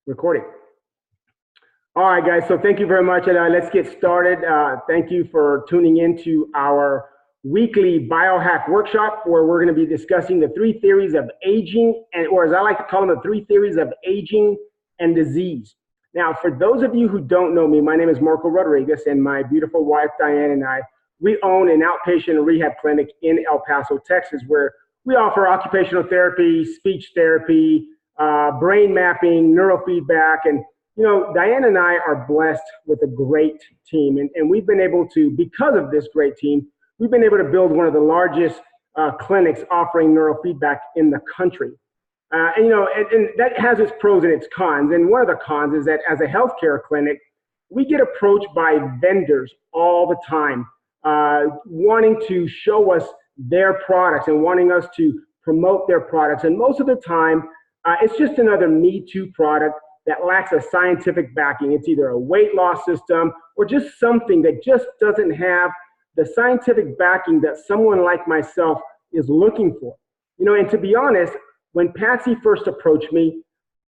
Recording. All right, guys, so thank you very much, and let's get started. Thank you for tuning into our weekly biohack workshop, where we're going to be discussing the 3 theories of aging, or as I like to call them, the 3 theories of aging and disease. Now, for those of you who don't know me, my name is Marco Rodriguez, and my beautiful wife, Diane, and I, we own an outpatient rehab clinic in El Paso, Texas, where we offer occupational therapy, speech therapy, brain mapping, neurofeedback, and you know, Diane and I are blessed with a great team, and we've been able to, because of this great team, we've been able to build one of the largest clinics offering neurofeedback in the country. And you know, and that has its pros and its cons. And one of the cons is that as a healthcare clinic, we get approached by vendors all the time, wanting to show us their products and wanting us to promote their products. And most of the time, it's just another Me Too product that lacks a scientific backing. It's either a weight loss system or just something that just doesn't have the scientific backing that someone like myself is looking for. You know, and to be honest, when Patsy first approached me,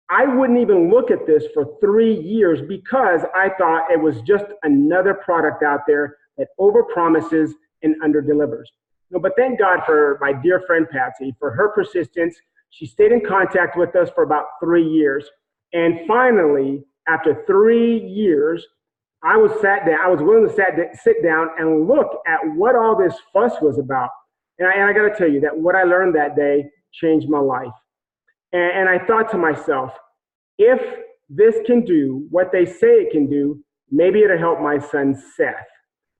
I wouldn't even look at this for 3 years because I thought it was just another product out there that overpromises and underdelivers. No, but thank God for my dear friend Patsy, for her persistence. She stayed in contact with us for about 3 years. And finally, after 3 years, I was willing to sit down and look at what all this fuss was about. And I got to tell you that what I learned that day changed my life. And I thought to myself, if this can do what they say it can do, maybe it'll help my son Seth.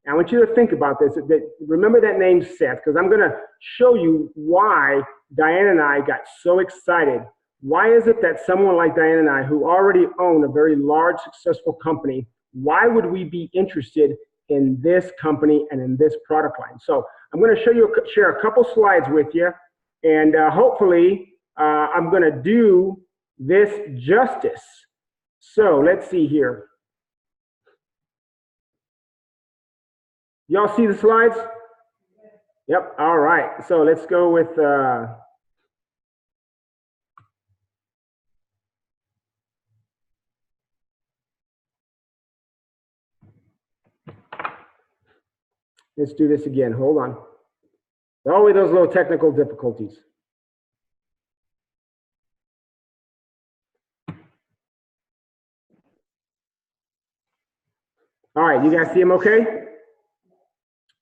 I want you to think about this. Remember that name Seth, because I'm going to show you why Diane and I got so excited. Why is it that someone like Diane and I, who already own a very large, successful company, why would we be interested in this company and in this product line? So I'm going to share a couple slides with you, and hopefully I'm going to do this justice. So let's see here. Y'all see the slides? Yep. All right. So let's go with let's do this again. Hold on. Always those little technical difficulties. All right. You guys see them okay?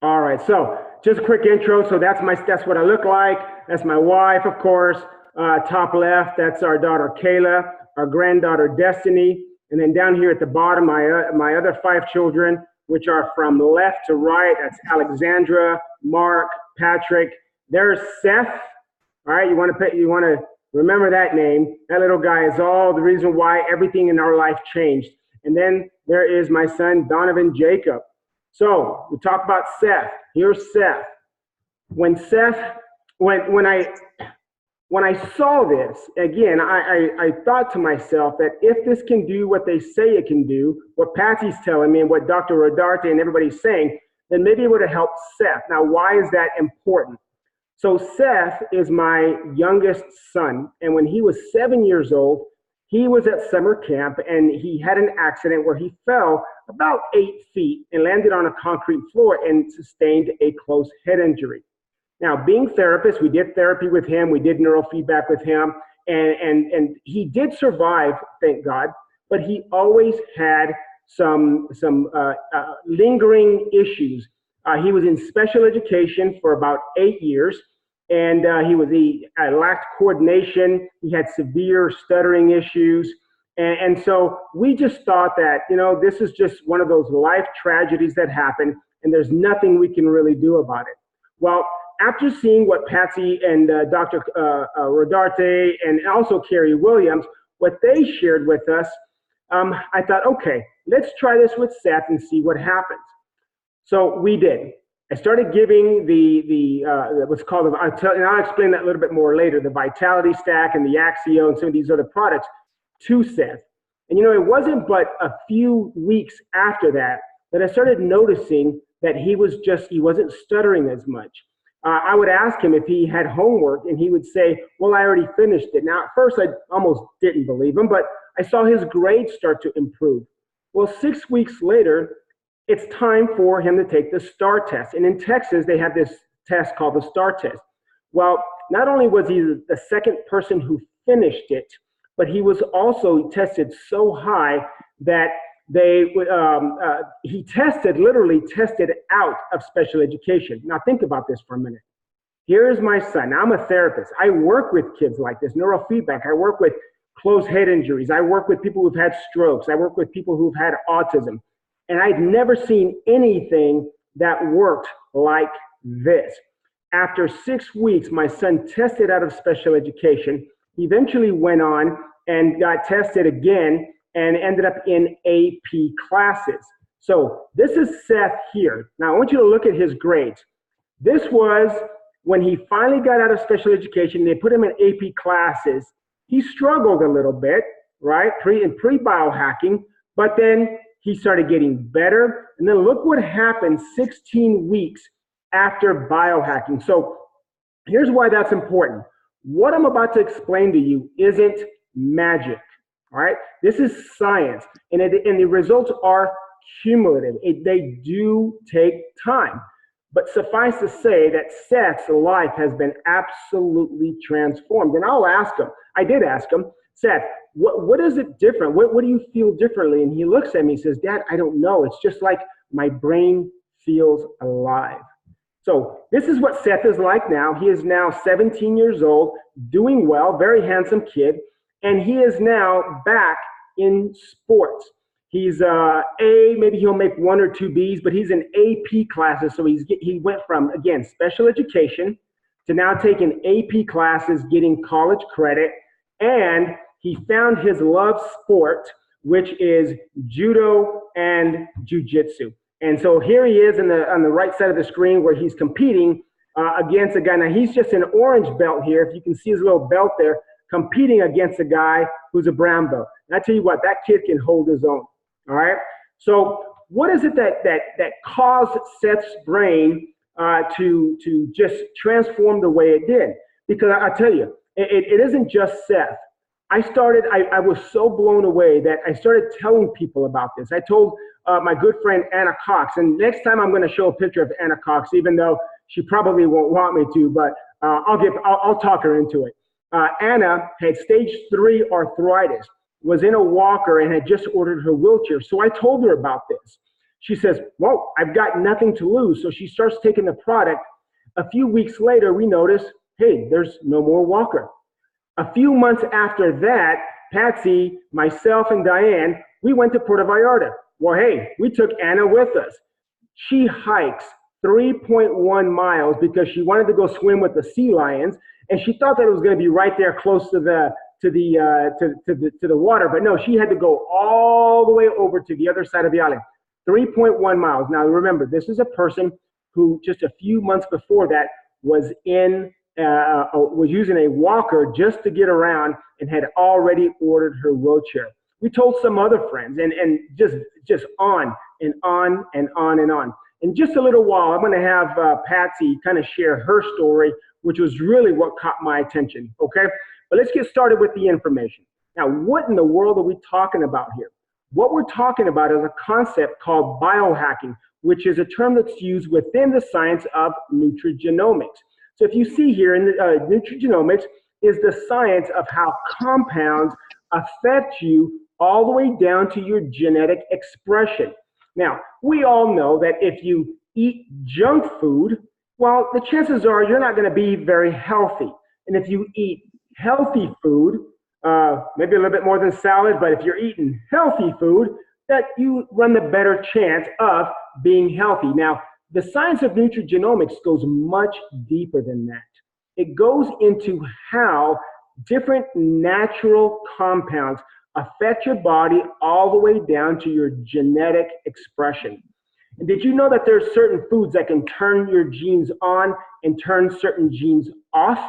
All right, so just a quick intro. So that's what I look like. That's my wife, of course. Top left, that's our daughter Kayla, our granddaughter Destiny, and then down here at the bottom, my other 5 children, which are from left to right. That's Alexandra, Mark, Patrick. There's Seth. All right, you want to remember that name. That little guy is all the reason why everything in our life changed. And then there is my son Donovan Jacob. So we talk about Seth. Here's Seth. When I saw this, again, I thought to myself that if this can do what they say it can do, what Patsy's telling me and what Dr. Rodarte and everybody's saying, then maybe it would have helped Seth. Now, why is that important? So Seth is my youngest son, and when he was 7 years old, he was at summer camp and he had an accident where he fell about 8 feet and landed on a concrete floor and sustained a close head injury. Now, being therapists, we did therapy with him, we did neurofeedback with him, and he did survive, thank God, but he always had some lingering issues. He was in special education for about 8 years. And he lacked coordination. He had severe stuttering issues. And so we just thought that, you know, this is just one of those life tragedies that happen, and there's nothing we can really do about it. Well, after seeing what Patsy and Dr. Rodarte and also Carrie Williams, what they shared with us, I thought, okay, let's try this with Seth and see what happens. So we did. I started giving what's called, and I'll explain that a little bit more later, the Vitality Stack and the Axio and some of these other products to Seth. And you know, it wasn't but a few weeks after that I started noticing that he wasn't stuttering as much. I would ask him if he had homework, and he would say, well, I already finished it. Now, at first, I almost didn't believe him, but I saw his grades start to improve. Well, 6 weeks later, it's time for him to take the STAR test. And in Texas, they have this test called the STAR test. Well, not only was he the second person who finished it, but he was also tested so high that he literally tested out of special education. Now think about this for a minute. Here's my son. Now, I'm a therapist. I work with kids like this, neurofeedback. I work with closed head injuries. I work with people who've had strokes. I work with people who've had autism. And I'd never seen anything that worked like this. After 6 weeks, my son tested out of special education. He eventually went on and got tested again and ended up in AP classes. So this is Seth here. Now I want you to look at his grades. This was when he finally got out of special education. They put him in AP classes. He struggled a little bit, right, pre-biohacking, but then he started getting better. And then look what happened 16 weeks after biohacking. So here's why that's important. What I'm about to explain to you isn't magic, all right? This is science, and the results are cumulative. They do take time. But suffice to say that Seth's life has been absolutely transformed. And I did ask him, Seth, what is it different? What do you feel differently? And he looks at me and says, Dad, I don't know. It's just like my brain feels alive. So this is what Seth is like now. He is now 17 years old, doing well, very handsome kid, and he is now back in sports. He's maybe he'll make 1 or 2 B's, but he's in AP classes. So he went from, again, special education to now taking AP classes, getting college credit, and he found his love sport, which is judo and jujitsu. And so here he is on the right side of the screen where he's competing against a guy. Now he's just an orange belt here. If you can see his little belt there, competing against a guy who's a brown belt. And I tell you what, that kid can hold his own. All right. So what is it that caused Seth's brain to just transform the way it did? Because I tell you, it isn't just Seth. I was so blown away that I started telling people about this. I told my good friend Anna Cox, and next time I'm going to show a picture of Anna Cox, even though she probably won't want me to, but I'll talk her into it. Anna had stage 3 arthritis, was in a walker, and had just ordered her wheelchair. So I told her about this. She says, well, I've got nothing to lose. So she starts taking the product. A few weeks later, we notice, hey, there's no more walker. A few months after that, Patsy, myself, and Diane, we went to Puerto Vallarta. Well, hey, we took Anna with us. She hikes 3.1 miles because she wanted to go swim with the sea lions, and she thought that it was going to be right there close to the water. But no, she had to go all the way over to the other side of the island. 3.1 miles. Now remember, this is a person who just a few months before that was using a walker just to get around and had already ordered her wheelchair. We told some other friends, and just on and on and on and on. In just a little while, I'm going to have Patsy kind of share her story, which was really what caught my attention, okay? But let's get started with the information. Now, what in the world are we talking about here? What we're talking about is a concept called biohacking, which is a term that's used within the science of nutrigenomics. So if you see here in nutrigenomics is the science of how compounds affect you all the way down to your genetic expression. Now, we all know that if you eat junk food, well, the chances are you're not going to be very healthy. And if you eat healthy food, maybe a little bit more than salad, but if you're eating healthy food, that you run the better chance of being healthy. Now, the science of nutrigenomics goes much deeper than that. It goes into how different natural compounds affect your body all the way down to your genetic expression. And did you know that there's certain foods that can turn your genes on and turn certain genes off?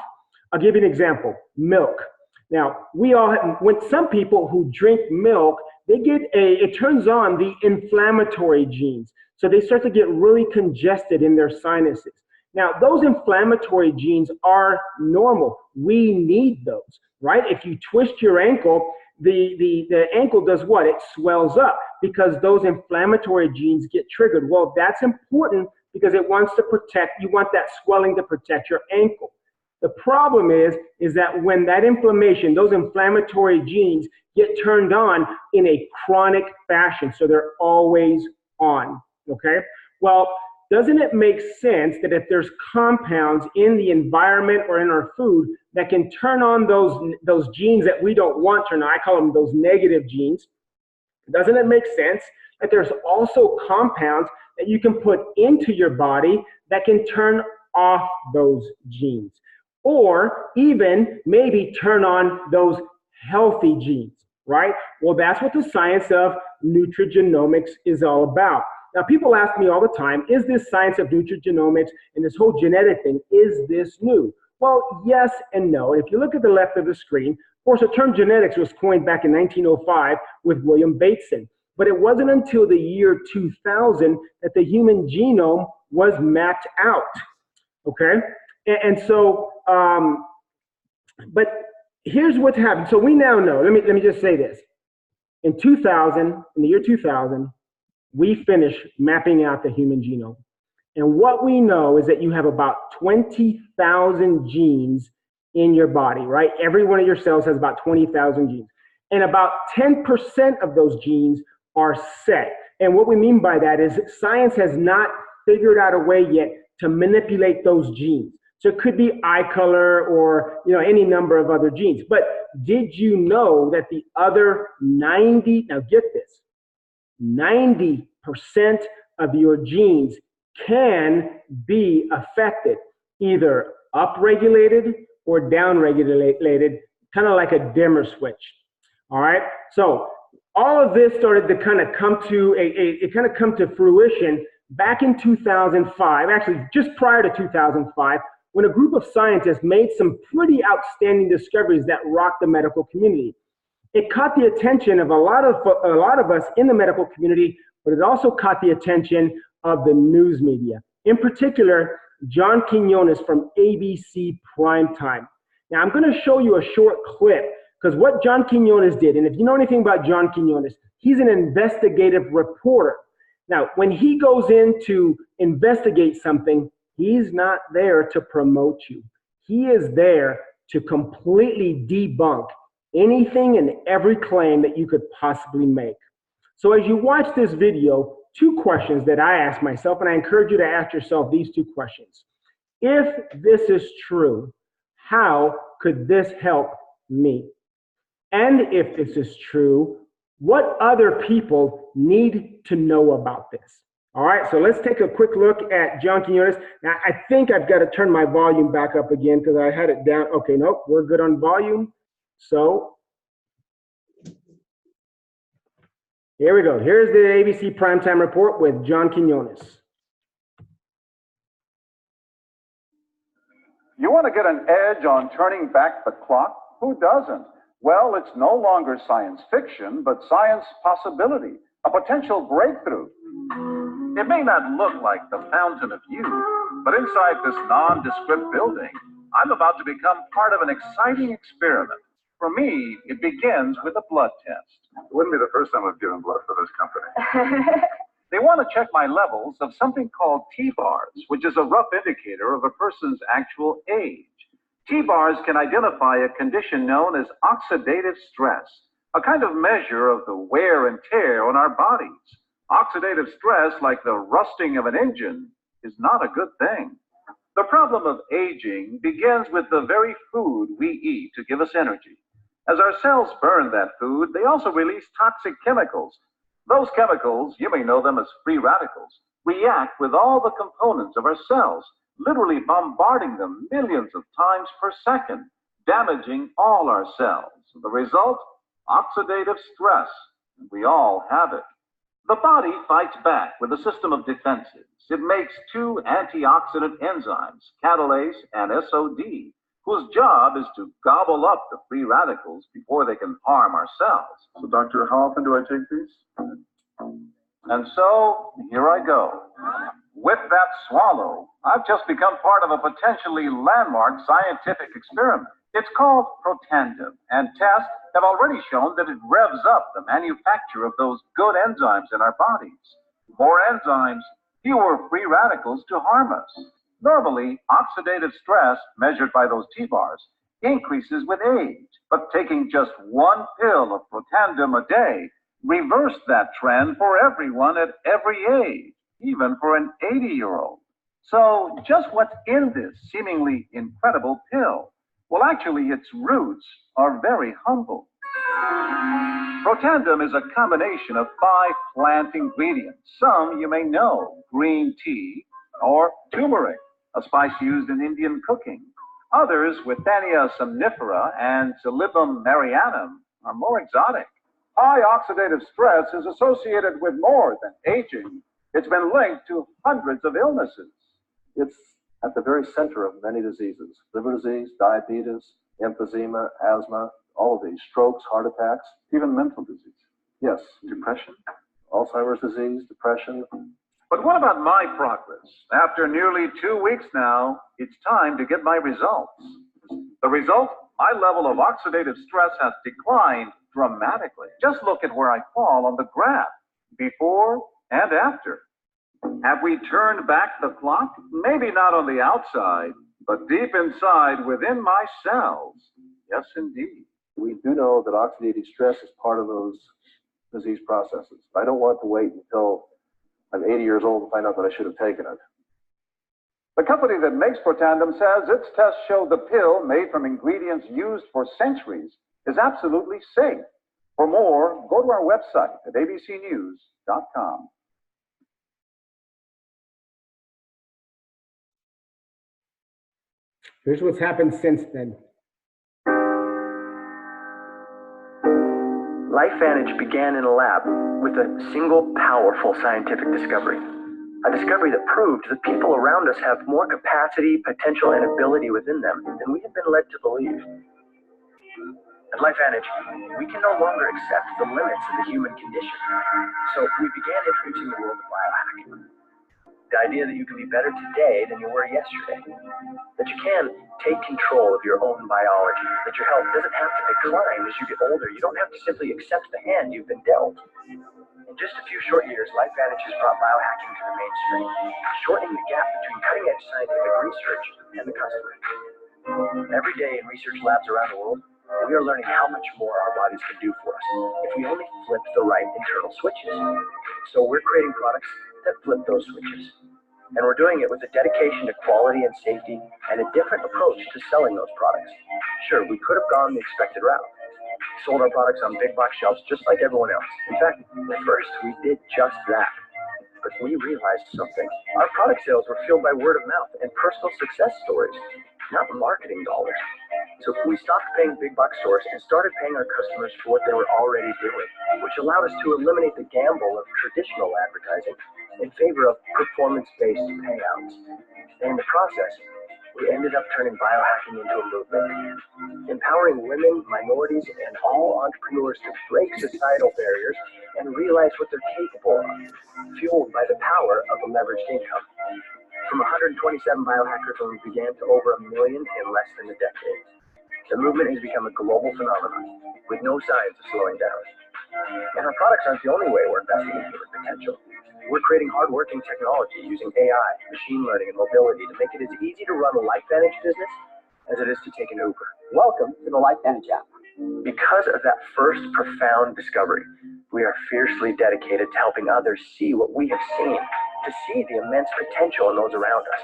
I'll give you an example, milk. Now, when some people who drink milk, it turns on the inflammatory genes. So they start to get really congested in their sinuses. Now, those inflammatory genes are normal. We need those, right? If you twist your ankle, the ankle does what? It swells up because those inflammatory genes get triggered. Well, that's important because it wants to protect, you want that swelling to protect your ankle. The problem is that when that inflammation, those inflammatory genes get turned on in a chronic fashion, so they're always on, okay? Well, doesn't it make sense that if there's compounds in the environment or in our food that can turn on those genes that we don't want to turn on, I call them those negative genes, doesn't it make sense that there's also compounds that you can put into your body that can turn off those genes, or even maybe turn on those healthy genes, right? Well, that's what the science of nutrigenomics is all about. Now, people ask me all the time, is this science of nutrigenomics and this whole genetic thing, is this new? Well, yes and no. If you look at the left of the screen, of course, the term genetics was coined back in 1905 with William Bateson. But it wasn't until the year 2000 that the human genome was mapped out, okay? And so, but here's what's happened. So we now know, let me just say this. In the year 2000, we finished mapping out the human genome. And what we know is that you have about 20,000 genes in your body, right? Every one of your cells has about 20,000 genes. And about 10% of those genes are set. And what we mean by that is science has not figured out a way yet to manipulate those genes. So it could be eye color or any number of other genes. But did you know that the other 90, now get this, 90% of your genes can be affected, either upregulated or downregulated, kind of like a dimmer switch. All right. So all of this started to kind of come to fruition back in 2005, actually just prior to 2005, when a group of scientists made some pretty outstanding discoveries that rocked the medical community. It caught the attention of a lot of us in the medical community, but it also caught the attention of the news media. In particular, John Quinones from ABC Primetime. Now, I'm going to show you a short clip because what John Quinones did, and if you know anything about John Quinones, he's an investigative reporter. Now, when he goes in to investigate something, he's not there to promote you. He is there to completely debunk anything and every claim that you could possibly make. So as you watch this video, two questions that I ask myself, and I encourage you to ask yourself these two questions. If this is true, how could this help me? And if this is true, what other people need to know about this? All right, so let's take a quick look at John Quinones. Now, I think I've got to turn my volume back up again because I had it down. Okay, nope, we're good on volume. So here we go. Here's the ABC Primetime Report with John Quinones. You want to get an edge on turning back the clock? Who doesn't? Well, it's no longer science fiction, but science possibility, a potential breakthrough. It may not look like the fountain of youth, but inside this nondescript building, I'm about to become part of an exciting experiment. For me, it begins with a blood test. It wouldn't be the first time I've given blood for this company. They want to check my levels of something called T-bars, which is a rough indicator of a person's actual age. T-bars can identify a condition known as oxidative stress, a kind of measure of the wear and tear on our bodies. Oxidative stress, like the rusting of an engine, is not a good thing. The problem of aging begins with the very food we eat to give us energy. As our cells burn that food, they also release toxic chemicals. Those chemicals, you may know them as free radicals, react with all the components of our cells, literally bombarding them millions of times per second, damaging all our cells. The result? Oxidative stress. We all have it. The body fights back with a system of defenses. It makes two antioxidant enzymes, catalase and SOD, whose job is to gobble up the free radicals before they can harm our cells. So, doctor, how often do I take these? And so, here I go. With that swallow, I've just become part of a potentially landmark scientific experiment. It's called Protandim and tests have already shown that it revs up the manufacture of those good enzymes in our bodies. More enzymes, fewer free radicals to harm us. Normally, oxidative stress, measured by those T-bars, increases with age, but taking just one pill of Protandim a day reversed that trend for everyone at every age, even for an 80-year-old. So just what's in this seemingly incredible pill? Well, actually, its roots are very humble. Protandim is a combination of 5 plant ingredients. Some you may know: green tea or turmeric, a spice used in Indian cooking. Others, Withania somnifera and Silybum marianum, are more exotic. High oxidative stress is associated with more than aging. It's been linked to hundreds of illnesses. It's at the very center of many diseases: liver disease, diabetes, emphysema, asthma, all of these, strokes, heart attacks, even mental disease. Yes, depression, Alzheimer's disease, depression. But what about my progress? After nearly 2 weeks now, it's time to get my results. The result? My level of oxidative stress has declined dramatically. Just look at where I fall on the graph, before and after. Have we turned back the clock? Maybe not on the outside, but deep inside within my cells. Yes, indeed. We do know that oxidative stress is part of those disease processes. I don't want to wait until I'm 80 years old and find out that I should have taken it. The company that makes Protandim says its tests show the pill, made from ingredients used for centuries, is absolutely safe. For more, go to our website at abcnews.com. Here's what's happened since then. LifeVantage began in a lab with a single powerful scientific discovery. A discovery that proved that people around us have more capacity, potential, and ability within them than we have been led to believe. At LifeVantage, we can no longer accept the limits of the human condition. So we began introducing the world of biohacking. The idea that you can be better today than you were yesterday. That you can take control of your own biology. That your health doesn't have to decline as you get older. You don't have to simply accept the hand you've been dealt. In just a few short years, LifeVantage has brought biohacking to the mainstream, shortening the gap between cutting-edge scientific research and the customer. Every day in research labs around the world, we are learning how much more our bodies can do for us if we only flip the right internal switches. So we're creating products that flip those switches. And we're doing it with a dedication to quality and safety and a different approach to selling those products. Sure, we could have gone the expected route. Sold our products on big box shelves just like everyone else. In fact, at first we did just that. But we realized something. Our product sales were fueled by word of mouth and personal success stories, not marketing dollars. So we stopped paying big box stores and started paying our customers for what they were already doing, which allowed us to eliminate the gamble of traditional advertising in favor of performance-based payouts. And in the process, we ended up turning biohacking into a movement, empowering women, minorities, and all entrepreneurs to break societal barriers and realize what they're capable of, fueled by the power of a leveraged income. From 127 biohackers when we began to over 1 million in less than a decade. The movement has become a global phenomenon with no signs of slowing down. And our products aren't the only way we're investing in human potential. We're creating hardworking technology using AI, machine learning, and mobility to make it as easy to run a LifeVantage business as it is to take an Uber. Welcome to the LifeVantage app. Because of that first profound discovery, we are fiercely dedicated to helping others see what we have seen, to see the immense potential in those around us.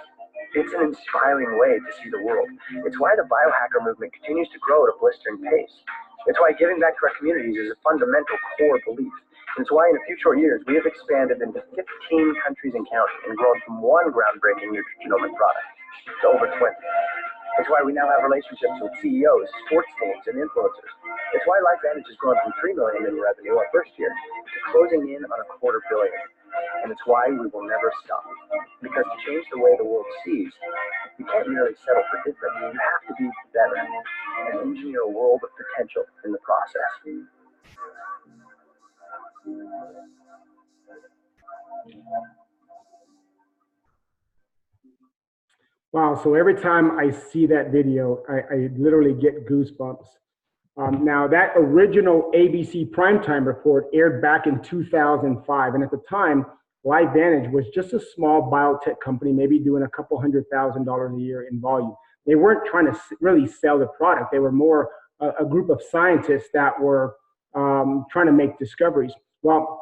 It's an inspiring way to see the world. It's why the biohacker movement continues to grow at a blistering pace. It's why giving back to our communities is a fundamental core belief. It's why in a few short years, we have expanded into 15 countries and counting and grown from one groundbreaking nutrigenomic product to over 20. It's why we now have relationships with CEOs, sports teams, and influencers. It's why LifeVantage has grown from $3 million in revenue our first year to closing in on $250 million. And it's why we will never stop. Because to change the way the world sees, you can't merely settle for different. You have to be better and engineer a world of potential in the process. Wow, so every time I see that video, I literally get goosebumps. Now, that original ABC primetime report aired back in 2005, and at the time, LifeVantage was just a small biotech company, maybe doing a couple $100,000 a year in volume. They weren't trying to really sell the product. They were more a group of scientists that were trying to make discoveries. Well,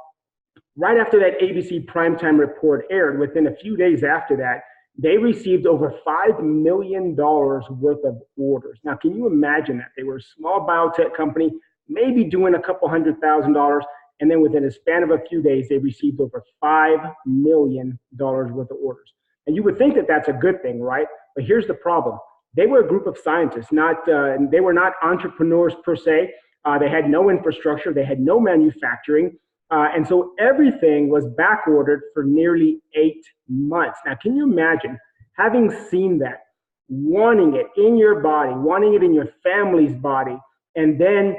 right after that ABC primetime report aired, within a few days after that, they received over $5 million worth of orders. Now, can you imagine that? They were a small biotech company, maybe doing a couple $100,000, and then within a span of a few days, they received over $5 million worth of orders. And you would think that that's a good thing, right? But here's the problem. They were a group of scientists, they were not entrepreneurs per se. They had no infrastructure, they had no manufacturing, and so everything was back ordered for nearly 8 months. Now, can you imagine having seen that, wanting it in your body, wanting it in your family's body, and then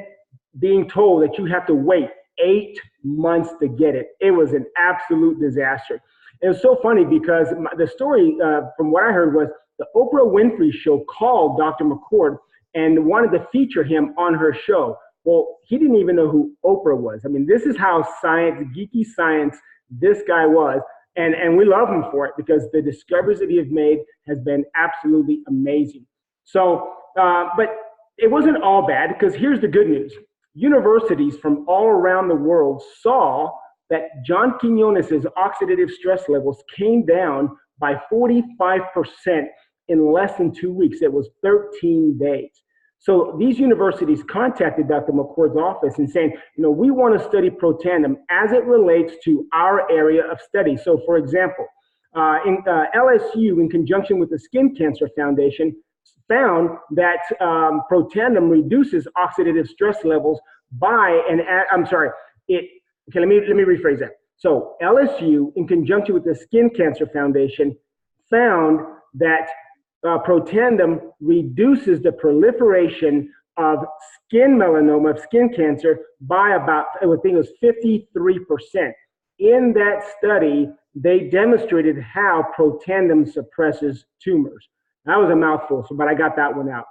being told that you have to wait 8 months to get it? It was an absolute disaster. It was so funny because the story, from what I heard, was the Oprah Winfrey Show called Dr. McCord and wanted to feature him on her show. Well, he didn't even know who Oprah was. I mean, this is how geeky science this guy was. And we love him for it because the discoveries that he has made has been absolutely amazing. So, but it wasn't all bad, because here's the good news. Universities from all around the world saw that John Quinones's oxidative stress levels came down by 45% in less than 2 weeks. It was 13 days. So these universities contacted Dr. McCord's office and saying, we want to study Protandim as it relates to our area of study. So for example, in LSU, in conjunction with the Skin Cancer Foundation, found that Protandim reduces oxidative stress levels by let me rephrase that. So LSU, in conjunction with the Skin Cancer Foundation, found that Protandim reduces the proliferation of skin melanoma, of skin cancer, by about, I think it was 53%. In that study, they demonstrated how Protandim suppresses tumors. That was a mouthful, but I got that one out.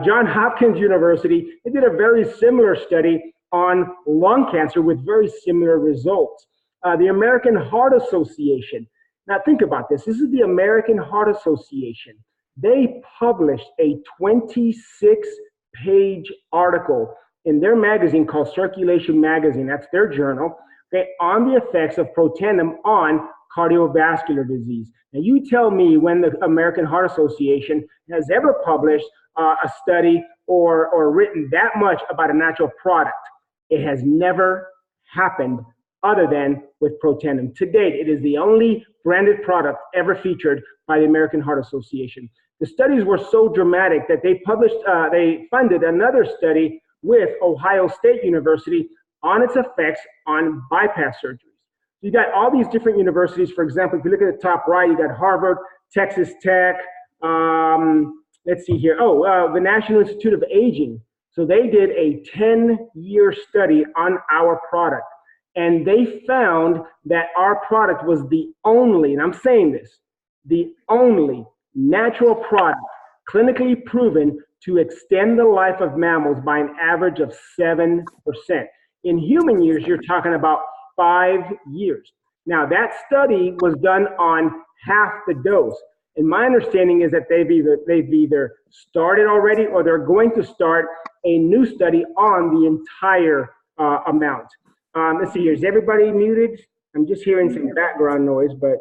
Johns Hopkins University, they did a very similar study on lung cancer with very similar results. The American Heart Association. Now think about this. This is the American Heart Association. They published a 26-page article in their magazine called Circulation Magazine, that's their journal, okay, on the effects of Protandim on cardiovascular disease. Now you tell me when the American Heart Association has ever published a study or written that much about a natural product. It has never happened other than with Protandim. To date, it is the only branded product ever featured by the American Heart Association. The studies were so dramatic that they funded another study with Ohio State University on its effects on bypass surgeries. You got all these different universities. For example, if you look at the top right, you got Harvard, Texas Tech, let's see here. The National Institute of Aging. So they did a 10-year study on our product. And they found that our product was the only, and I'm saying this, the only natural product clinically proven to extend the life of mammals by an average of 7%. In human years, you're talking about 5 years. Now, that study was done on half the dose. And my understanding is that they've either started already or they're going to start a new study on the entire amount. Let's see here. Is everybody muted? I'm just hearing some background noise, but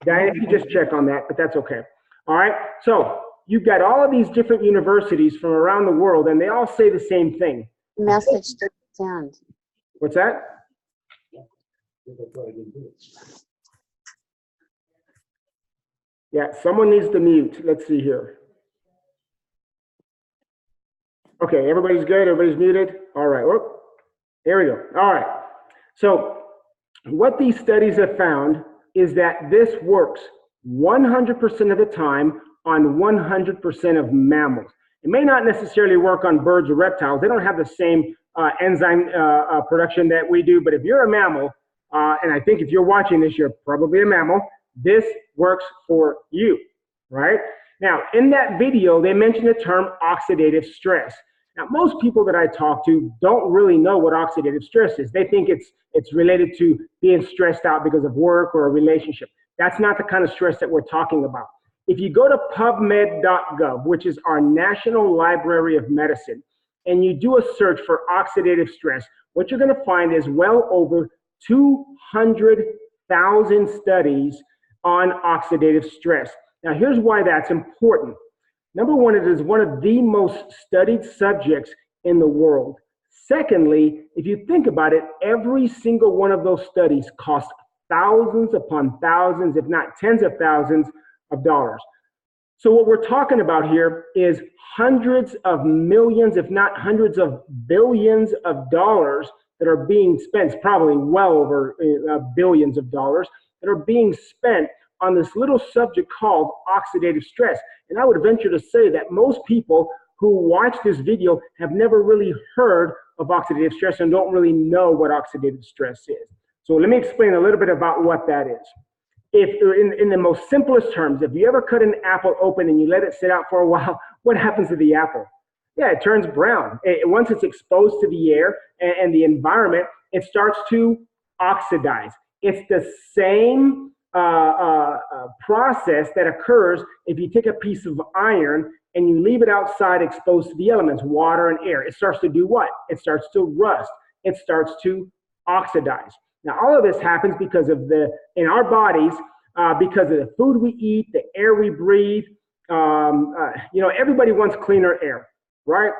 Diane, if you just check on that, but that's okay. All right. So you've got all of these different universities from around the world, and they all say the same thing. Message didn't send. What's that? Yeah, someone needs to mute. Let's see here. Okay, everybody's good? Everybody's muted? All right. Whoop. There we go. All right. So what these studies have found is that this works 100% of the time on 100% of mammals. It may not necessarily work on birds or reptiles. They don't have the same enzyme production that we do. But if you're a mammal, and I think if you're watching this, you're probably a mammal, this works for you, right? Now, in that video, they mentioned the term oxidative stress. Now, most people that I talk to don't really know what oxidative stress is. They think it's related to being stressed out because of work or a relationship. That's not the kind of stress that we're talking about. If you go to pubmed.gov, which is our National Library of Medicine, and you do a search for oxidative stress, what you're going to find is well over 200,000 studies on oxidative stress. Now, here's why that's important. Number one, it is one of the most studied subjects in the world. Secondly, if you think about it, every single one of those studies cost thousands upon thousands, if not tens of thousands of dollars. So what we're talking about here is hundreds of millions, if not hundreds of billions of dollars that are being spent, probably well over billions of dollars that are being spent on this little subject called oxidative stress. And I would venture to say that most people who watch this video have never really heard of oxidative stress and don't really know what oxidative stress is. So let me explain a little bit about what that is. If in the most simplest terms, if you ever cut an apple open and you let it sit out for a while, what happens to the apple? Yeah, it turns brown. Once it's exposed to the air and the environment, it starts to oxidize. It's the same process that occurs if you take a piece of iron and you leave it outside exposed to the elements, water and air. It starts to do what? It starts to rust. It starts to oxidize. Now, all of this happens because of in our bodies, because of the food we eat, the air we breathe. Everybody wants cleaner air, right?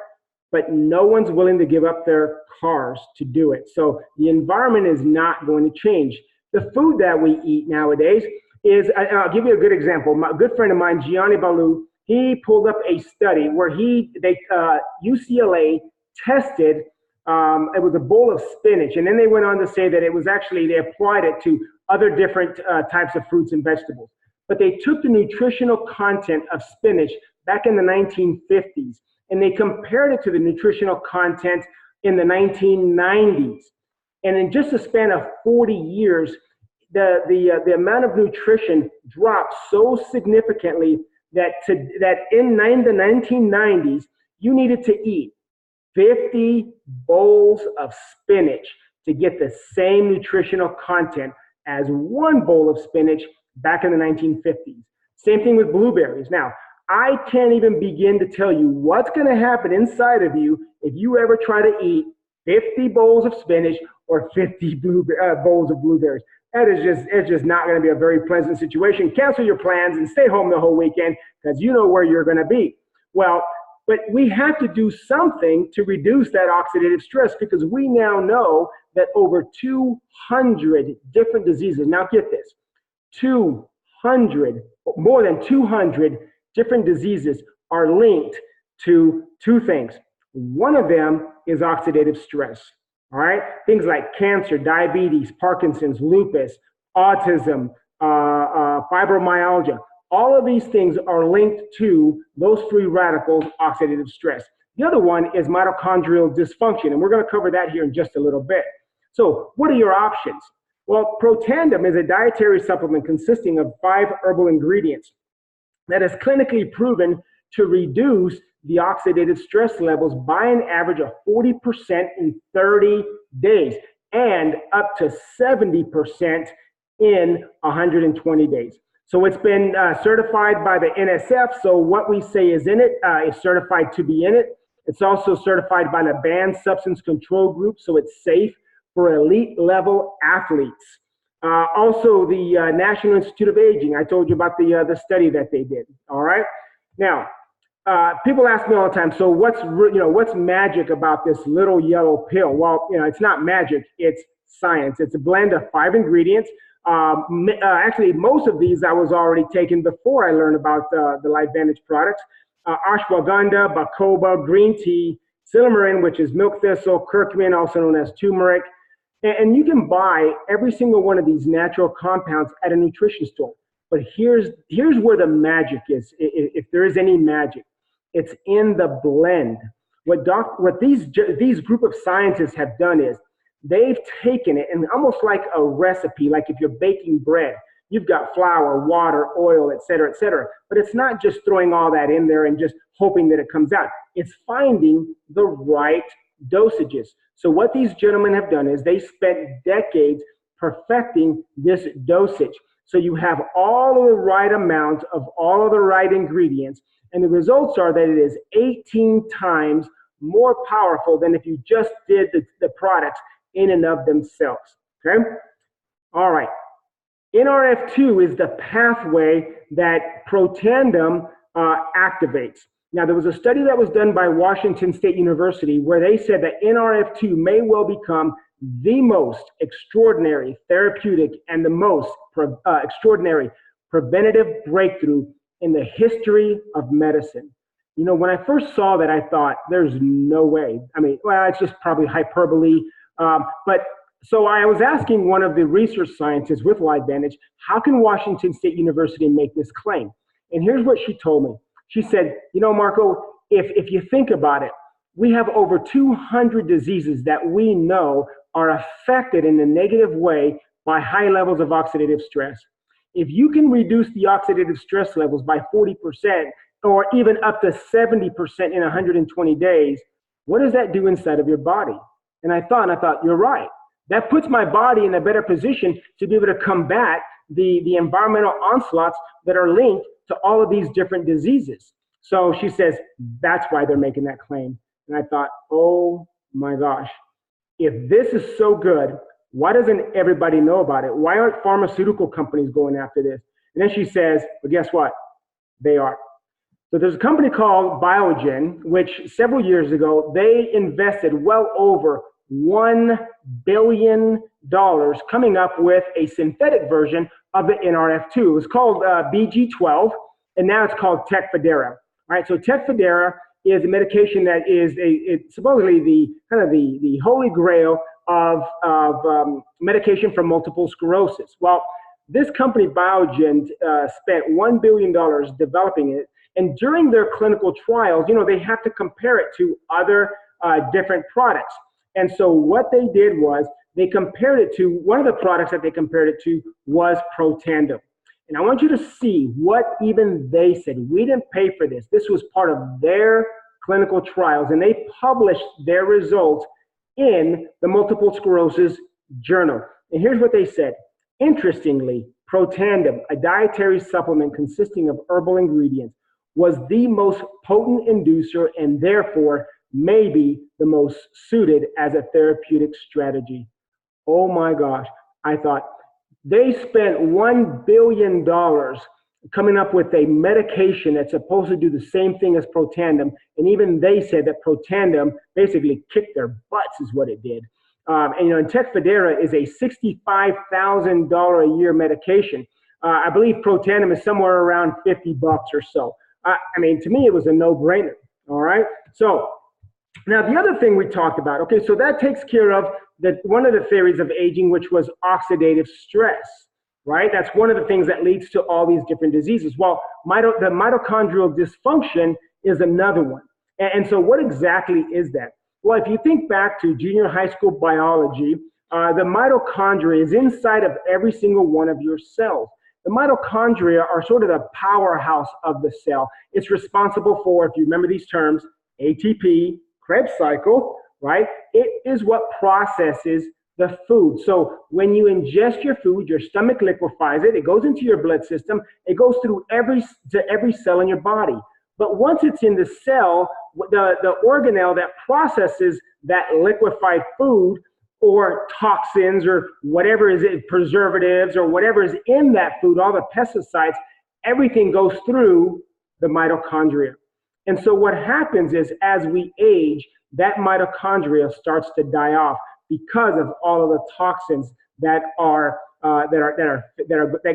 But no one's willing to give up their cars to do it. So the environment is not going to change. The food that we eat nowadays is, I'll give you a good example. A good friend of mine, Gianni Ballou, he pulled up a study where UCLA tested, it was a bowl of spinach. And then they went on to say that it was actually, they applied it to other different types of fruits and vegetables. But they took the nutritional content of spinach back in the 1950s, and they compared it to the nutritional content in the 1990s. And in just a span of 40 years, the amount of nutrition dropped so significantly that in the 1990s, you needed to eat 50 bowls of spinach to get the same nutritional content as one bowl of spinach back in the 1950s. Same thing with blueberries. Now, I can't even begin to tell you what's going to happen inside of you if you ever try to eat 50 bowls of spinach or 50 bowls of blueberries. It's just not going to be a very pleasant situation. Cancel your plans and stay home the whole weekend because you know where you're going to be. Well, but we have to do something to reduce that oxidative stress because we now know that over 200 different diseases, now get this, more than 200 different diseases are linked to two things. One of them is oxidative stress, all right? Things like cancer, diabetes, Parkinson's, lupus, autism, fibromyalgia. All of these things are linked to those free radicals, oxidative stress. The other one is mitochondrial dysfunction, and we're going to cover that here in just a little bit. So what are your options? Well, Protandim is a dietary supplement consisting of 5 herbal ingredients that is clinically proven to reduce the oxidative stress levels by an average of 40% in 30 days and up to 70% in 120 days. So it's been certified by the NSF. So what we say is in it is certified to be in it. It's also certified by the Banned Substance Control Group, so it's safe for elite level athletes. Also, the National Institute of Aging. I told you about the study that they did. All right. Now, people ask me all the time. So what's magic about this little yellow pill? Well, it's not magic. It's science. It's a blend of 5 ingredients. Actually, most of these I was already taking before I learned about the LifeVantage products. Ashwagandha, bacoba, green tea, silymarin, which is milk thistle, curcumin, also known as turmeric. And you can buy every single one of these natural compounds at a nutrition store. But here's where the magic is, if there is any magic. It's in the blend. What these group of scientists have done is they've taken it and almost like a recipe, like if you're baking bread, You've got flour, water, oil, et cetera, et cetera. But it's not just throwing all that in there and just hoping that it comes out. It's finding the right dosages. So what these gentlemen have done is they spent decades perfecting this dosage. So you have all of the right amount of all of the right ingredients, and the results are that it is 18 times more powerful than if you just did the products in and of themselves, okay? All right, NRF2 is the pathway that Protandim activates. Now, there was a study that was done by Washington State University where they said that NRF2 may well become the most extraordinary therapeutic and the most extraordinary preventative breakthrough in the history of medicine. You know, when I first saw that, I thought, there's no way. I mean, well, it's just probably hyperbole. But so I was asking one of the research scientists with LifeVantage, how can Washington State University make this claim? And here's what she told me. She said, you know, Marco, if you think about it, we have over 200 diseases that we know are affected in a negative way by high levels of oxidative stress. If you can reduce the oxidative stress levels by 40% or even up to 70% in 120 days, what does that do inside of your body? And I thought, you're right. That puts my body in a better position to be able to combat the environmental onslaughts that are linked to all of these different diseases. So she says, that's why they're making that claim. And I thought, oh my gosh, if this is so good, why doesn't everybody know about it? Why aren't pharmaceutical companies going after this? And then she says, well, guess what? They are. So there's a company called Biogen, which several years ago, they invested well over $1 billion coming up with a synthetic version of the NRF2. It was called BG12, and now it's called Tecfidera. All right, so Tecfidera is a medication that is it's supposedly the holy grail of medication for multiple sclerosis. Well, this company Biogen spent $1 billion developing it, and during their clinical trials, you know, they have to compare it to other different products. And so what they did was they compared it to, one of the products that they compared it to was Protandim. And I want you to see what even they said. We didn't pay for this. This was part of their clinical trials, and they published their results in the Multiple Sclerosis Journal. And here's what they said. Interestingly, Protandim, a dietary supplement consisting of herbal ingredients, was the most potent inducer and therefore maybe the most suited as a therapeutic strategy. Oh my gosh. I thought they spent $1 billion coming up with a medication that's supposed to do the same thing as Protandim. And even they said that Protandim basically kicked their butts is what it did. And you know, and Tecfidera is a $65,000 a year medication. I believe Protandim is somewhere around $50 or so. I mean, to me, it was a no-brainer. All right. So now the other thing we talked about, okay, so that takes care of one of the theories of aging, which was oxidative stress, right? That's one of the things that leads to all these different diseases. Well, the mitochondrial dysfunction is another one. And so what exactly is that? Well, if you think back to junior high school biology, the mitochondria is inside of every single one of your cells. The mitochondria are sort of the powerhouse of the cell. It's responsible for, if you remember these terms, ATP, Krebs cycle, right? It is what processes the food. So when you ingest your food, your stomach liquefies it, it goes into your blood system, it goes through every cell in your body. But once it's in the cell, the organelle that processes that liquefied food or toxins or whatever is it, preservatives or whatever is in that food, all the pesticides, everything goes through the mitochondria. And so what happens is as we age, that mitochondria starts to die off because of all of the toxins that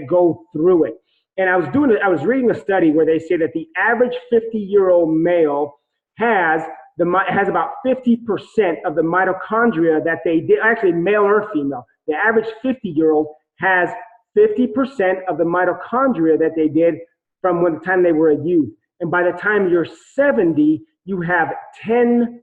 go through it. And I was reading a study where they say that the average 50-year-old male has about 50% of the mitochondria that they did, actually male or female. The average 50-year-old has 50% of the mitochondria that they did from the time they were a youth. And by the time you're 70, you have 10%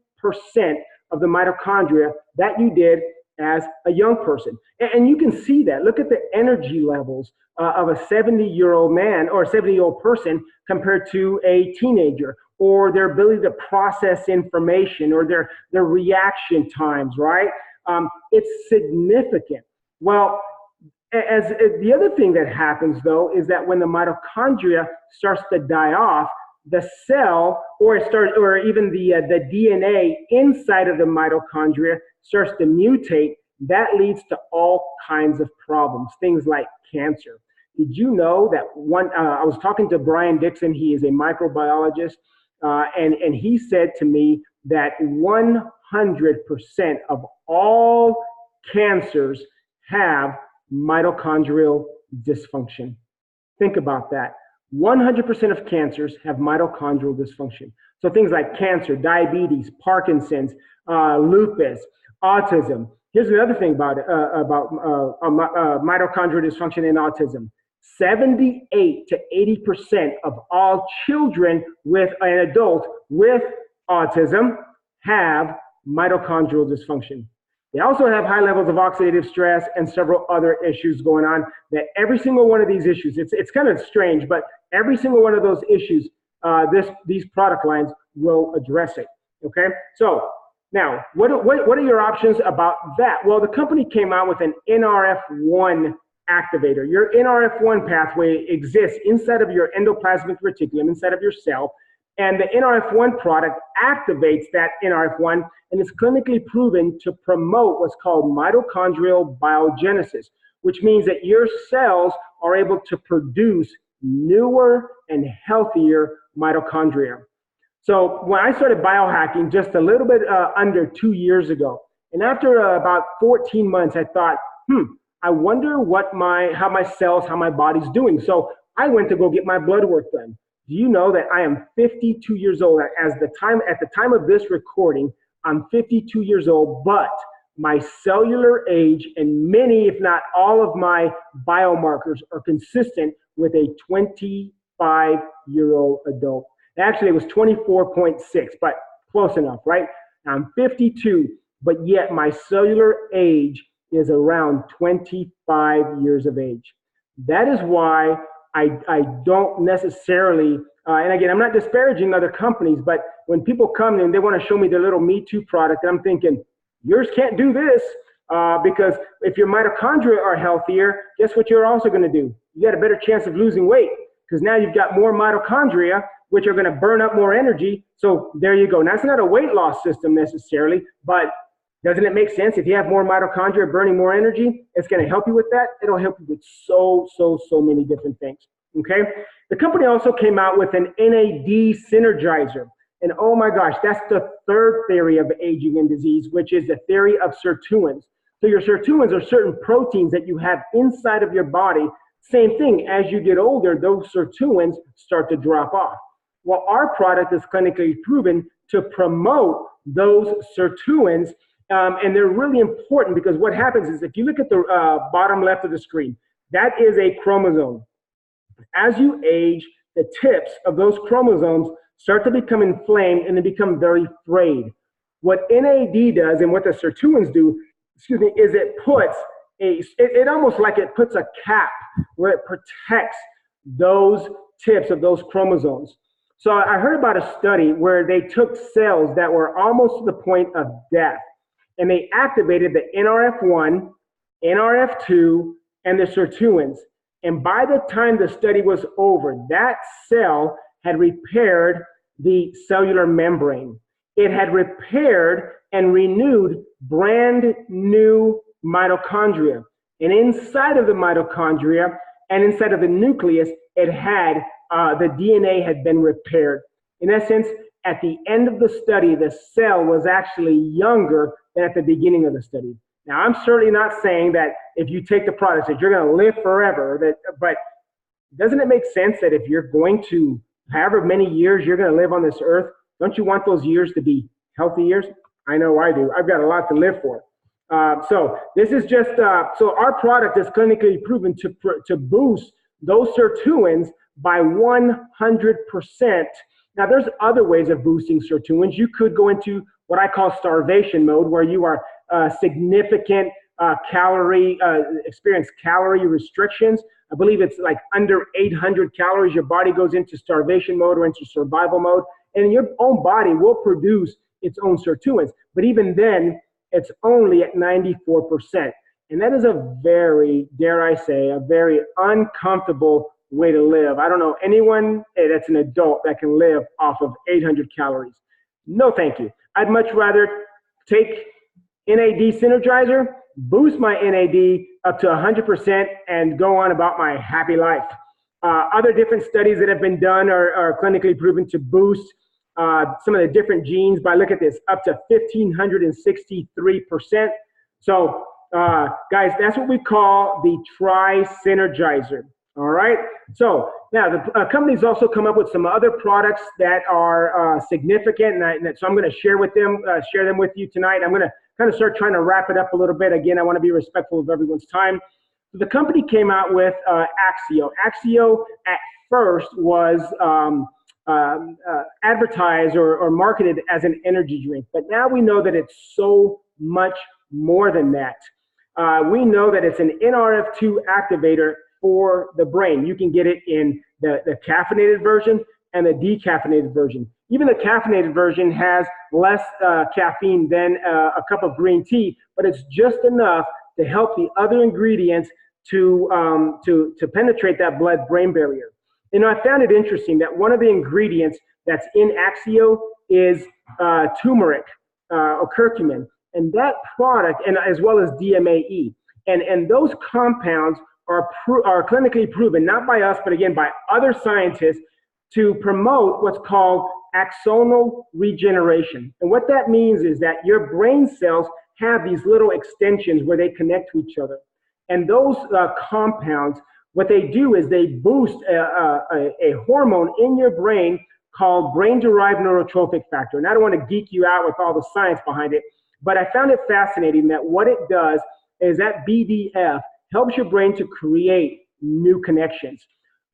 of the mitochondria that you did as a young person. And you can see that. Look at the energy levels of a 70-year-old man or a 70-year-old person compared to a teenager, or their ability to process information, or their reaction times, right? It's significant. Well, as the other thing that happens, though, is that when the mitochondria starts to die off, the cell, or even the DNA inside of the mitochondria starts to mutate. That leads to all kinds of problems, things like cancer. Did you know that I was talking to Brian Dixon, he is a microbiologist, and he said to me that 100% of all cancers have mitochondrial dysfunction. Think about that. 100% of cancers have mitochondrial dysfunction. So things like cancer, diabetes, Parkinson's, lupus, autism. Here's another thing about mitochondrial dysfunction in autism. 78 to 80% of all children with an adult with autism have mitochondrial dysfunction. They also have high levels of oxidative stress and several other issues going on. That every single one of these issues, it's kind of strange, but every single one of those issues, these product lines will address it. Okay, so now what are your options about that? Well, the company came out with an NRF1 activator. Your NRF1 pathway exists inside of your endoplasmic reticulum, inside of your cell. And the NRF1 product activates that NRF1 and is clinically proven to promote what's called mitochondrial biogenesis, which means that your cells are able to produce newer and healthier mitochondria. So when I started biohacking just a little bit under 2 years ago, and after about 14 months, I thought, I wonder how my cells, how my body's doing. So I went to go get my blood work done. Do you know that I am 52 years old at the time of this recording? I'm 52 years old, but my cellular age and many, if not all of my biomarkers are consistent with a 25-year-old adult. Actually, it was 24.6, but close enough, right? I'm 52, but yet my cellular age is around 25 years of age. That is why I don't necessarily, and again, I'm not disparaging other companies, but when people come and they want to show me their little Me Too product, I'm thinking, yours can't do this, because if your mitochondria are healthier, guess what you're also going to do? You got a better chance of losing weight, because now you've got more mitochondria, which are going to burn up more energy. So there you go. Now, it's not a weight loss system necessarily, but doesn't it make sense? If you have more mitochondria burning more energy, it's going to help you with that. It'll help you with so many different things. Okay. The company also came out with an NAD synergizer. And oh my gosh, that's the third theory of aging and disease, which is the theory of sirtuins. So your sirtuins are certain proteins that you have inside of your body. Same thing, as you get older, those sirtuins start to drop off. Well, our product is clinically proven to promote those sirtuins. And they're really important because what happens is, if you look at the bottom left of the screen, that is a chromosome. As you age, the tips of those chromosomes start to become inflamed and they become very frayed. What NAD does and what the sirtuins do, is it puts it almost like it puts a cap where it protects those tips of those chromosomes. So I heard about a study where they took cells that were almost to the point of death, and they activated the NRF1, NRF2, and the sirtuins. And by the time the study was over, that cell had repaired the cellular membrane. It had repaired and renewed brand new mitochondria. And inside of the mitochondria and inside of the nucleus, it had the DNA had been repaired. In essence, at the end of the study, the cell was actually younger than at the beginning of the study. Now, I'm certainly not saying that if you take the product that you're going to live forever, but doesn't it make sense that if you're going to, however many years you're going to live on this earth, don't you want those years to be healthy years? I know I do. I've got a lot to live for. So this is just, so our product is clinically proven to boost those sirtuins by 100%. Now, there's other ways of boosting sirtuins. You could go into what I call starvation mode, where you are significant experience calorie restrictions. I believe it's like under 800 calories. Your body goes into starvation mode or into survival mode, and your own body will produce its own sirtuins. But even then, it's only at 94%. And that is a very, dare I say, a very uncomfortable way to live. I don't know anyone that's an adult that can live off of 800 calories. No, thank you. I'd much rather take NAD Synergizer, boost my NAD up to 100%, and go on about my happy life. Other different studies that have been done are clinically proven to boost some of the different genes by, look at this, up to 1,563%. So guys, that's what we call the Tri-Synergizer. All right. So now the company's also come up with some other products that are significant, and so I'm going to share them with you tonight. I'm going to kind of start trying to wrap it up a little bit. Again, I want to be respectful of everyone's time. So the company came out with Axio. Axio at first was advertised or marketed as an energy drink, but now we know that it's so much more than that. We know that it's an NRF2 activator for the brain. You can get it in the caffeinated version and the decaffeinated version. Even the caffeinated version has less caffeine than a cup of green tea, but it's just enough to help the other ingredients to penetrate that blood-brain barrier. You know, I found it interesting that one of the ingredients that's in Axio is turmeric or curcumin, and that product, and as well as DMAE, and those compounds are clinically proven, not by us, but again by other scientists, to promote what's called axonal regeneration. And what that means is that your brain cells have these little extensions where they connect to each other. And those compounds, what they do is they boost a hormone in your brain called brain-derived neurotrophic factor. And I don't want to geek you out with all the science behind it, but I found it fascinating that what it does is that BDF helps your brain to create new connections.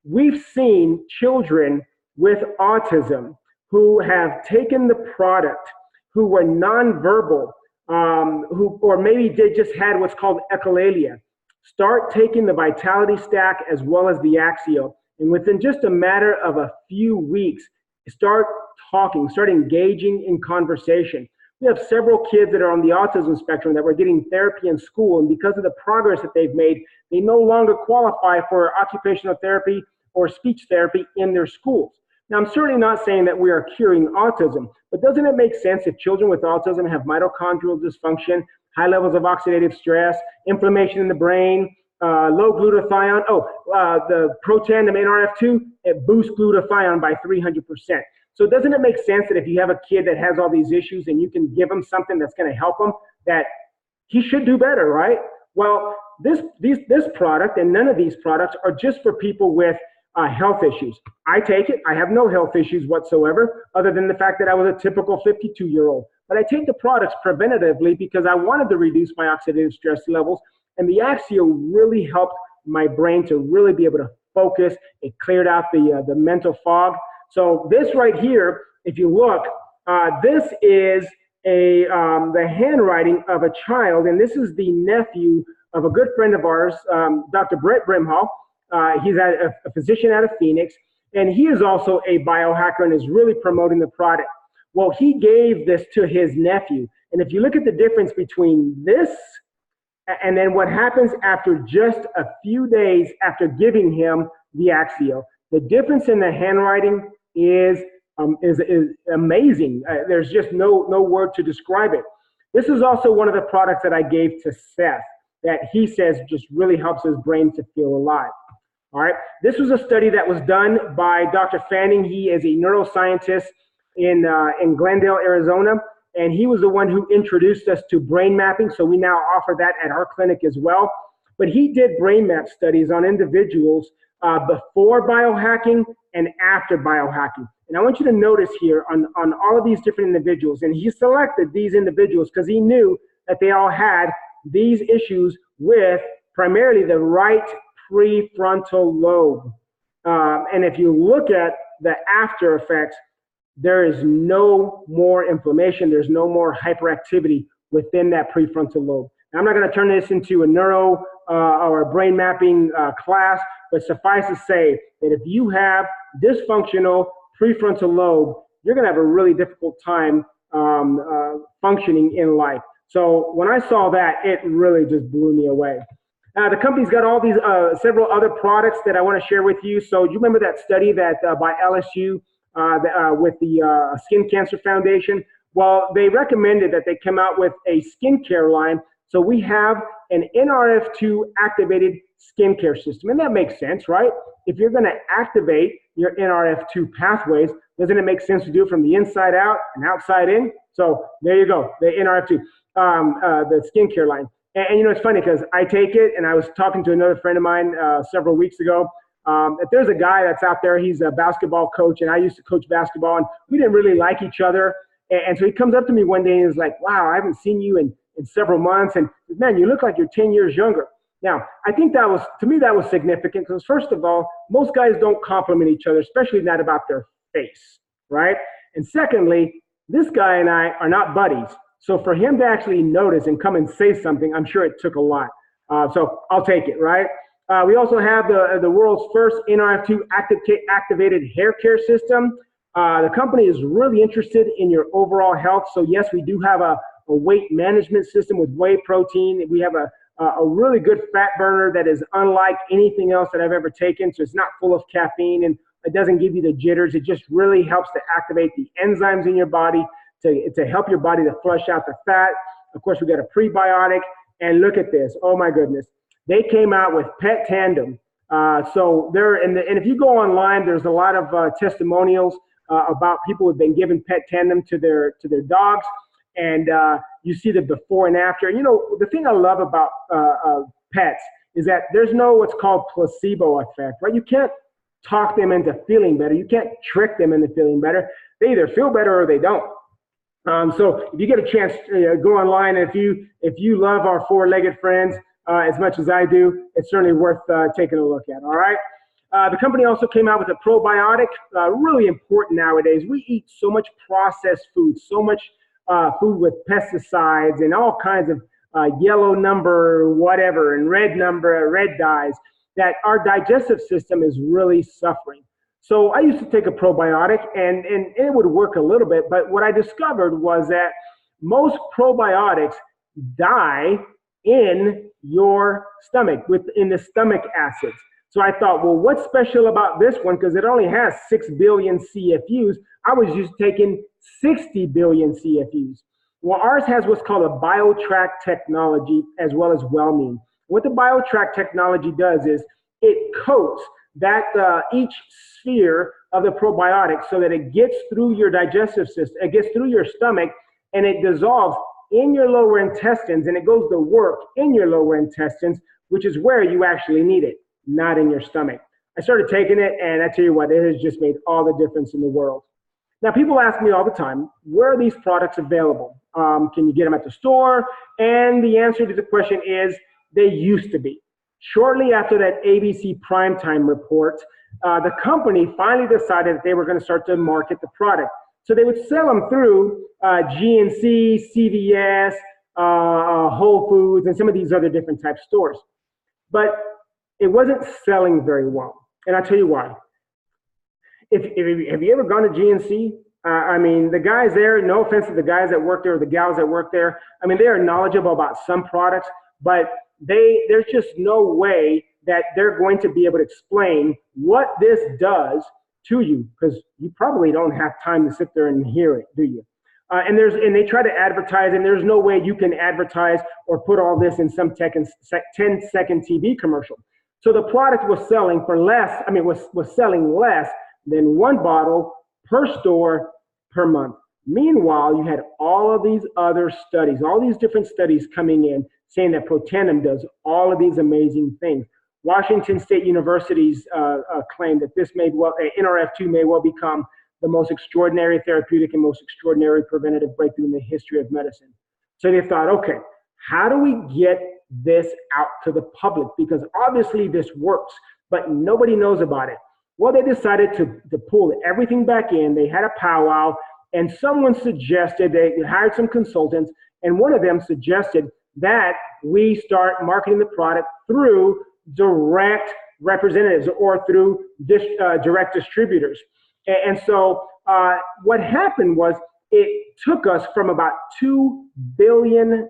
We've seen children with autism who have taken the product, who were nonverbal, or maybe they just had what's called echolalia, start taking the Vitality Stack as well as the Axio, and within just a matter of a few weeks, start talking, start engaging in conversation. We have several kids that are on the autism spectrum that were getting therapy in school, and because of the progress that they've made, they no longer qualify for occupational therapy or speech therapy in their schools. Now, I'm certainly not saying that we are curing autism, but doesn't it make sense if children with autism have mitochondrial dysfunction, high levels of oxidative stress, inflammation in the brain, low glutathione, the protandim NRF2, it boosts glutathione by 300%. So doesn't it make sense that if you have a kid that has all these issues and you can give him something that's going to help him, that he should do better, right? Well, this product and none of these products are just for people with health issues. I take it. I have no health issues whatsoever, other than the fact that I was a typical 52-year-old. But I take the products preventatively because I wanted to reduce my oxidative stress levels, and the Axio really helped my brain to really be able to focus. It cleared out the mental fog. So this right here, if you look, this is the handwriting of a child, and this is the nephew of a good friend of ours, Dr. Brett Brimhall. He's a physician out of Phoenix, and he is also a biohacker and is really promoting the product. Well, he gave this to his nephew, and if you look at the difference between this and then what happens after just a few days after giving him the Axio, the difference in the handwriting is amazing. There's just no word to describe it. This is also one of the products that I gave to Seth that he says just really helps his brain to feel alive. All right. This was a study that was done by Dr. Fanning. He is a neuroscientist in Glendale, Arizona, and he was the one who introduced us to brain mapping. So we now offer that at our clinic as well. But he did brain map studies on individuals before biohacking and after biohacking. And I want you to notice here on all of these different individuals, and he selected these individuals because he knew that they all had these issues with primarily the right prefrontal lobe. And if you look at the after effects, there is no more inflammation, there's no more hyperactivity within that prefrontal lobe. Now, I'm not going to turn this into a neuro or a brain mapping class, but suffice to say that if you have dysfunctional prefrontal lobe, you're going to have a really difficult time functioning in life. So when I saw that, it really just blew me away. The company's got all these several other products that I want to share with you. So you remember that study that by LSU with the Skin Cancer Foundation? Well, they recommended that they come out with a skincare line. So we have an NRF2 activated skincare system. And that makes sense, right? If you're going to activate your NRF2 pathways, doesn't it make sense to do it from the inside out and outside in? So there you go, the NRF2, the skincare line. And you know, it's funny because I take it, and I was talking to another friend of mine several weeks ago. If there's a guy that's out there, he's a basketball coach, and I used to coach basketball, and we didn't really like each other. And so he comes up to me one day and is like, wow, I haven't seen you in several months. And man, you look like you're 10 years younger. Now, I think that was, to me, that was significant because first of all, most guys don't compliment each other, especially not about their face, right? And secondly, this guy and I are not buddies. So for him to actually notice and come and say something, I'm sure it took a lot. So I'll take it, right? We also have the world's first NRF2 activated hair care system. The company is really interested in your overall health. So yes, we do have a weight management system with whey protein. We have a really good fat burner that is unlike anything else that I've ever taken. So it's not full of caffeine and it doesn't give you the jitters. It just really helps to activate the enzymes in your body to help your body to flush out the fat. Of course, we got a prebiotic. And look at this. Oh my goodness. They came out with Pet Tandem. So there, and if you go online, there's a lot of testimonials about people who've been given Pet Tandem to their dogs. And you see the before and after. And you know, the thing I love about pets is that there's no what's called placebo effect, right? You can't talk them into feeling better. You can't trick them into feeling better. They either feel better or they don't. So if you get a chance, go online. And if you love our four-legged friends as much as I do, it's certainly worth taking a look at. All right. The company also came out with a probiotic, really important nowadays. We eat so much processed food, so much food with pesticides and all kinds of yellow number, whatever, and red dyes, that our digestive system is really suffering. So I used to take a probiotic and it would work a little bit, but what I discovered was that most probiotics die in your stomach, within the stomach acids. So I thought, well, what's special about this one? Because it only has 6 billion CFUs. I was just taking 60 billion CFUs. Well, ours has what's called a BIOHACK technology as well as Wellmune. What the BIOHACK technology does is it coats that each sphere of the probiotic so that it gets through your digestive system, it gets through your stomach, and it dissolves in your lower intestines, and it goes to work in your lower intestines, which is where you actually need it, not in your stomach. I started taking it, and I tell you what, it has just made all the difference in the world. Now, people ask me all the time, where are these products available? Can you get them at the store? And the answer to the question is, they used to be. Shortly after that ABC primetime report, the company finally decided that they were going to start to market the product. So they would sell them through GNC, CVS, Whole Foods, and some of these other different type stores. But it wasn't selling very well. And I'll tell you why. Have you ever gone to GNC? I mean, the guys there, no offense to the guys that work there or the gals that work there, I mean, they are knowledgeable about some products, but there's just no way that they're going to be able to explain what this does to you, because you probably don't have time to sit there and hear it, do you? And they try to advertise, and there's no way you can advertise or put all this in some 10-second TV commercial. So the product was selling for less, was selling less than one bottle per store per month. Meanwhile, you had all of these other studies, all these different studies coming in saying that Protandim does all of these amazing things. Washington State University's claim that this NRF2 may well become the most extraordinary therapeutic and most extraordinary preventative breakthrough in the history of medicine. So they thought, okay, how do we get this out to the public? Because obviously this works, but nobody knows about it. Well, they decided to pull everything back in. They had a powwow, and someone suggested, they hired some consultants, And one of them suggested that we start marketing the product through direct representatives or through direct distributors. And so what happened was it took us from about $2 million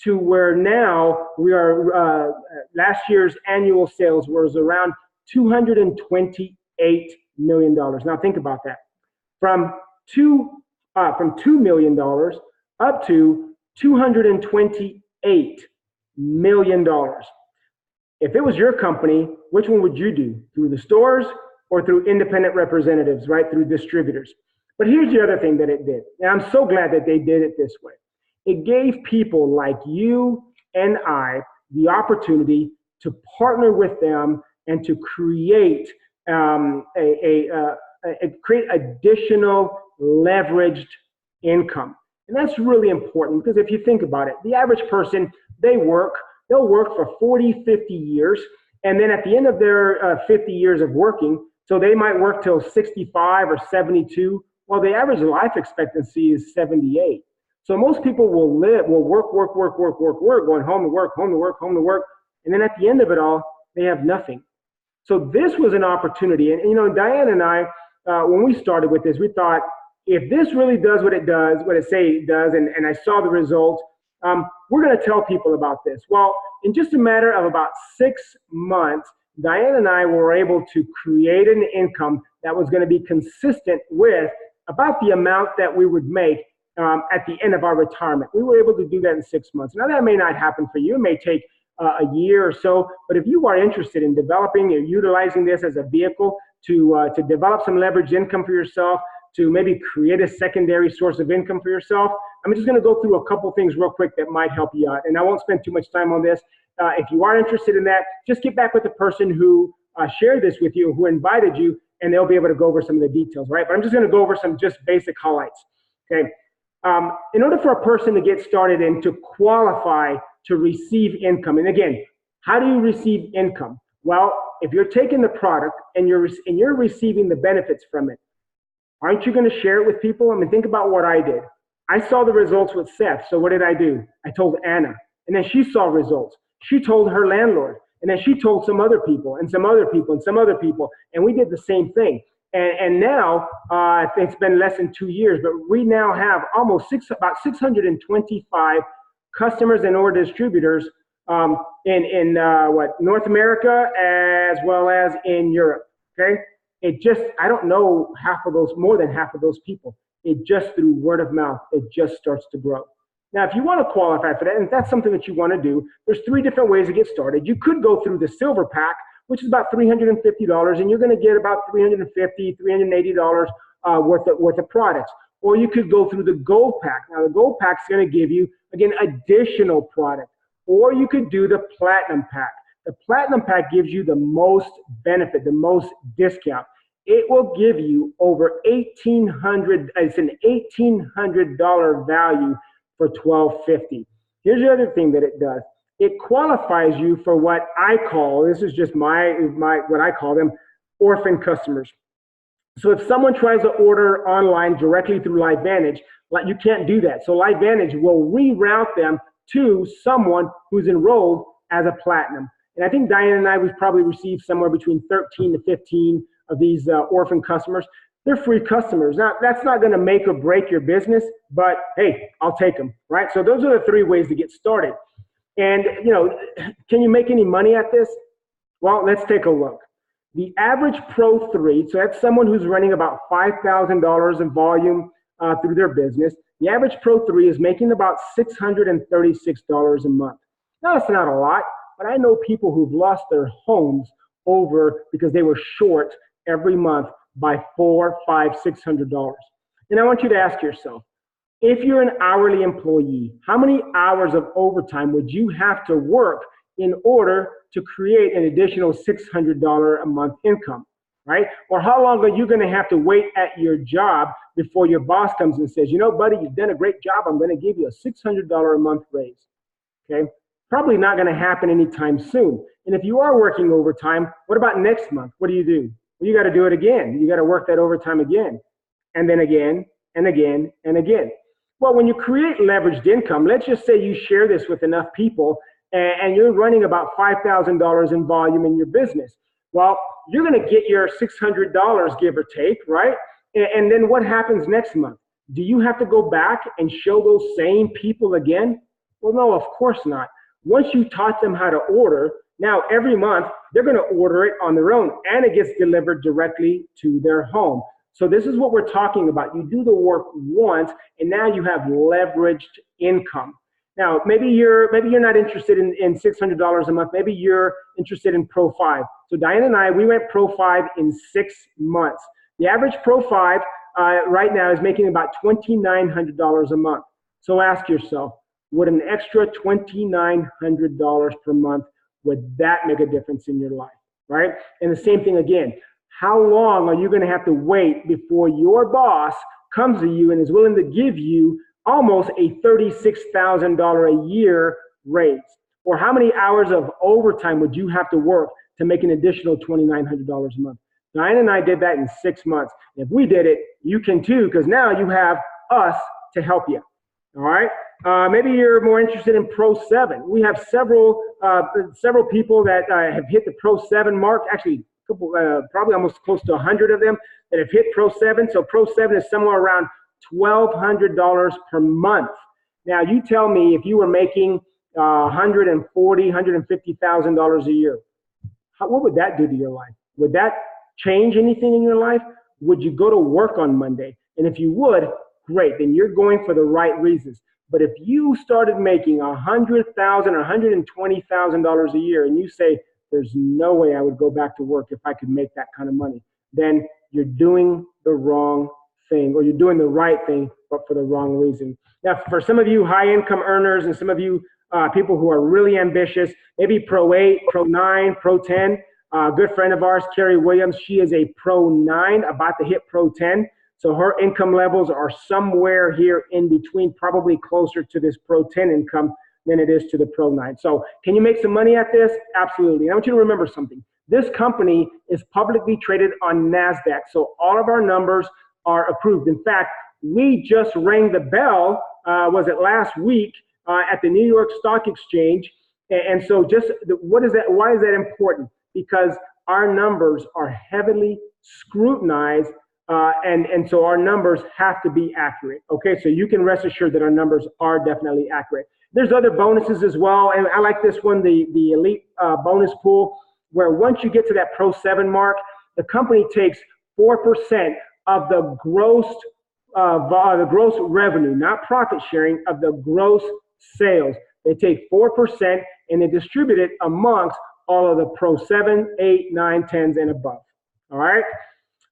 to where now we are, last year's annual sales was around $228 million. Now think about that. From $2 million up to $228 million. If it was your company, which one would you do? Through the stores or through independent representatives, right? Through distributors. But here's the other thing that it did. And I'm so glad that they did it this way. It gave people like you and I the opportunity to partner with them and to create create additional leveraged income. And that's really important because if you think about it, the average person, they'll work for 40, 50 years. And then at the end of their 50 years of working, so they might work till 65 or 72. Well, the average life expectancy is 78. So most people will work, going home to work, home to work, home to work. And then at the end of it all, they have nothing. So this was an opportunity. And you know, Diane and I, when we started with this, we thought, if this really does what it does, what it say it does, and I saw the results, we're going to tell people about this. Well, in just a matter of about 6 months, Diane and I were able to create an income that was going to be consistent with about the amount that we would make at the end of our retirement. We were able to do that in 6 months. Now, that may not happen for you. It may take a year or so. But if you are interested in developing or utilizing this as a vehicle to develop some leveraged income for yourself, to maybe create a secondary source of income for yourself, I'm just going to go through a couple things real quick that might help you out. And I won't spend too much time on this. If you are interested in that, just get back with the person who shared this with you, who invited you, and they'll be able to go over some of the details, right? But I'm just going to go over some just basic highlights, okay? In order for a person to get started and to qualify to receive income, and again, how do you receive income? Well, if you're taking the product and you're receiving the benefits from it, aren't you going to share it with people? I mean, think about what I did. I saw the results with Seth, so what did I do? I told Anna, and then she saw results. She told her landlord, and then she told some other people, and some other people, and some other people, and we did the same thing. And now, I think it's been less than 2 years, but we now have about 625 customers and or distributors in North America as well as in Europe, okay? I don't know more than half of those people. It just through word of mouth, it just starts to grow. Now, if you want to qualify for that, and if that's something that you want to do, there's 3 different ways to get started. You could go through the silver pack, which is about $350, and you're going to get about $350, $380 worth of products. Or you could go through the gold pack. Now, the gold pack is going to give you, again, additional product. Or you could do the platinum pack. The platinum pack gives you the most benefit, the most discount. It will give you over $1,800. It's an $1,800 value for $1,250. Here's the other thing that it does. It qualifies you for what I call, this is just what I call them, orphan customers. So if someone tries to order online directly through LiveVantage, you can't do that. So LiveVantage will reroute them to someone who's enrolled as a platinum. And I think Diane and I, we've probably received somewhere between 13 to 15 of these orphan customers. They're free customers. Now, that's not going to make or break your business, but hey, I'll take them, right? So those are the 3 ways to get started. And, you know, can you make any money at this? Well, let's take a look. The average Pro 3, so that's someone who's running about $5,000 in volume through their business. The average Pro 3 is making about $636 a month. Now, that's not a lot, but I know people who've lost their homes because they were short every month by $400, $500, $600. And I want you to ask yourself, if you're an hourly employee, how many hours of overtime would you have to work in order to create an additional $600 a month income, right? Or how long are you going to have to wait at your job before your boss comes and says, you know, buddy, you've done a great job. I'm going to give you a $600 a month raise, okay? Probably not going to happen anytime soon. And if you are working overtime, what about next month? What do? Well, you got to do it again. You got to work that overtime again, and then again, and again and again. Well, when you create leveraged income, let's just say you share this with enough people and you're running about $5,000 in volume in your business. Well, you're going to get your $600, give or take, right? And then what happens next month? Do you have to go back and show those same people again? Well, no, of course not. Once you taught them how to order, now every month they're going to order it on their own and it gets delivered directly to their home. So this is what we're talking about. You do the work once and now you have leveraged income. Now, maybe you're not interested in $600 a month. Maybe you're interested in Pro 5. So Diane and I, we went Pro 5 in 6 months. The average Pro 5 right now is making about $2,900 a month. So ask yourself, would an extra $2,900 per month, would that make a difference in your life, right? And the same thing again, how long are you going to have to wait before your boss comes to you and is willing to give you almost a $36,000 a year raise? Or how many hours of overtime would you have to work to make an additional $2,900 a month? Diane and I did that in 6 months. If we did it, you can too, because now you have us to help you. All right. Maybe you're more interested in Pro 7. We have several people that have hit the Pro 7 mark. Actually, probably almost close to 100 of them that have hit Pro 7. So Pro 7 is somewhere around $1,200 per month. Now, you tell me if you were making $140,000, $150,000 a year, what would that do to your life? Would that change anything in your life? Would you go to work on Monday? And if you would, great, then you're going for the right reasons. But if you started making $100,000 or $120,000 a year and you say, there's no way I would go back to work if I could make that kind of money, then you're doing the wrong thing, or you're doing the right thing, but for the wrong reason. Now, for some of you high income earners and some of you people who are really ambitious, maybe Pro 8, Pro 9, Pro 10, a good friend of ours, Carrie Williams, she is a Pro 9, about to hit Pro 10. So her income levels are somewhere here in between, probably closer to this Pro 10 income than it is to the Pro 9. So can you make some money at this? Absolutely. I want you to remember something. This company is publicly traded on NASDAQ, so all of our numbers are approved. In fact, we just rang the bell, was it last week, at the New York Stock Exchange. And so just, what is that? Why is that important? Because our numbers are heavily scrutinized, and so our numbers have to be accurate. Okay, so you can rest assured that our numbers are definitely accurate. There's other bonuses as well, and I like this one, the elite bonus pool, where once you get to that Pro 7 mark, the company takes 4% of the gross revenue, not profit sharing, of the gross sales. They take 4% and they distribute it amongst all of the Pro 7, 8, 9, 10s, and above. All right.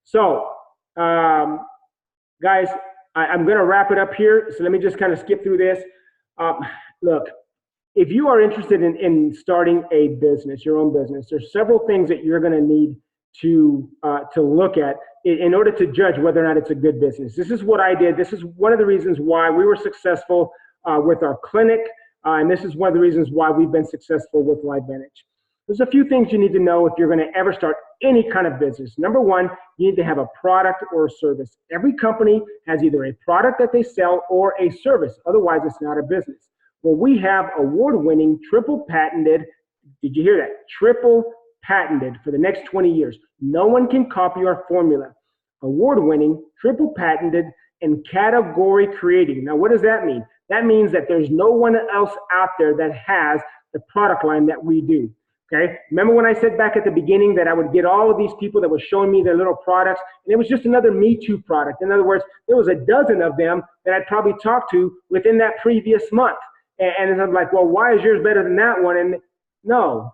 So, guys, I'm going to wrap it up here. So let me just kind of skip through this. Look, if you are interested in starting a business, your own business, there's several things that you're going to need to look at in order to judge whether or not it's a good business. This is what I did. This is one of the reasons why we were successful with our clinic, and this is one of the reasons why we've been successful with LifeVantage. There's a few things you need to know if you're going to ever start any kind of business. Number one, you need to have a product or a service. Every company has either a product that they sell or a service. Otherwise, it's not a business. Well, we have award-winning, triple patented, did you hear that? Triple patented for the next 20 years. No one can copy our formula. Award-winning, triple patented, and category creating. Now, what does that mean? That means that there's no one else out there that has the product line that we do. Okay. Remember when I said back at the beginning that I would get all of these people that were showing me their little products, and it was just another Me Too product. In other words, there was a dozen of them that I'd probably talked to within that previous month. And I'm like, well, why is yours better than that one? And no,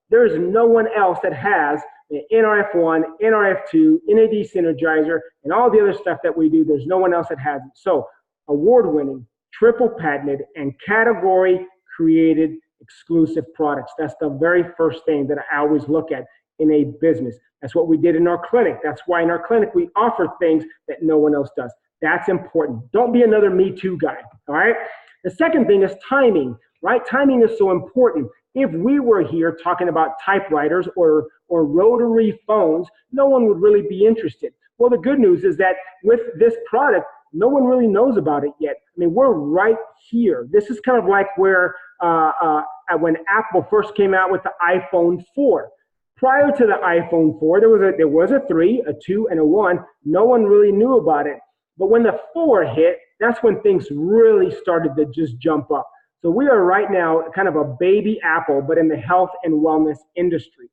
there is no one else that has the NRF1, NRF2, NAD Synergizer, and all the other stuff that we do. There's no one else that has it. So award-winning, triple patented, and category created exclusive products. That's the very first thing that I always look at in a business. That's what we did in our clinic. That's why in our clinic we offer things that no one else does. That's important. Don't be another Me Too guy, all right? The second thing is timing, right? Timing is so important. If we were here talking about typewriters or rotary phones, no one would really be interested. Well, the good news is that with this product, no one really knows about it yet. I mean, we're right here. This is kind of like where when Apple first came out with the iPhone 4. Prior to the iPhone 4, there was a 3, a 2, and a 1. No one really knew about it. But when the 4 hit, that's when things really started to just jump up. So we are right now kind of a baby Apple, but in the health and wellness industry.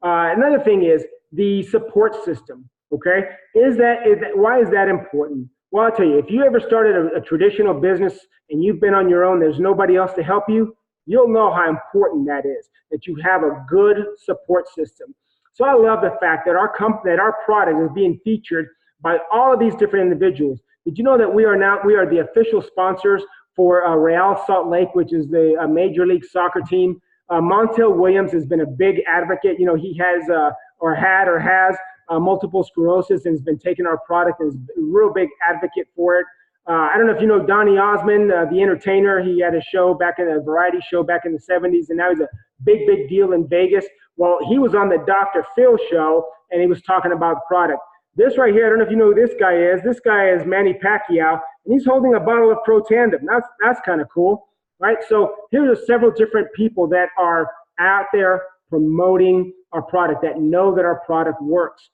Another thing is the support system, okay? Why is that important? Well, I'll tell you, if you ever started a traditional business and you've been on your own, there's nobody else to help you, you'll know how important that is, that you have a good support system. So I love the fact that our product is being featured by all of these different individuals. Did you know that we are the official sponsors for Real Salt Lake, which is the Major League Soccer team? Montel Williams has been a big advocate. You know, he has has multiple sclerosis and has been taking our product and is a real big advocate for it. I don't know if you know Donny Osmond, the entertainer. He had a variety show back in the 70s, and now he's a big deal in Vegas. Well, he was on the Dr. Phil show, and he was talking about the product. This right here, I don't know if you know who this guy is. This guy is Manny Pacquiao, and he's holding a bottle of Pro Tandem. That's kind of cool, right? So here are several different people that are out there promoting our product, that know that our product works.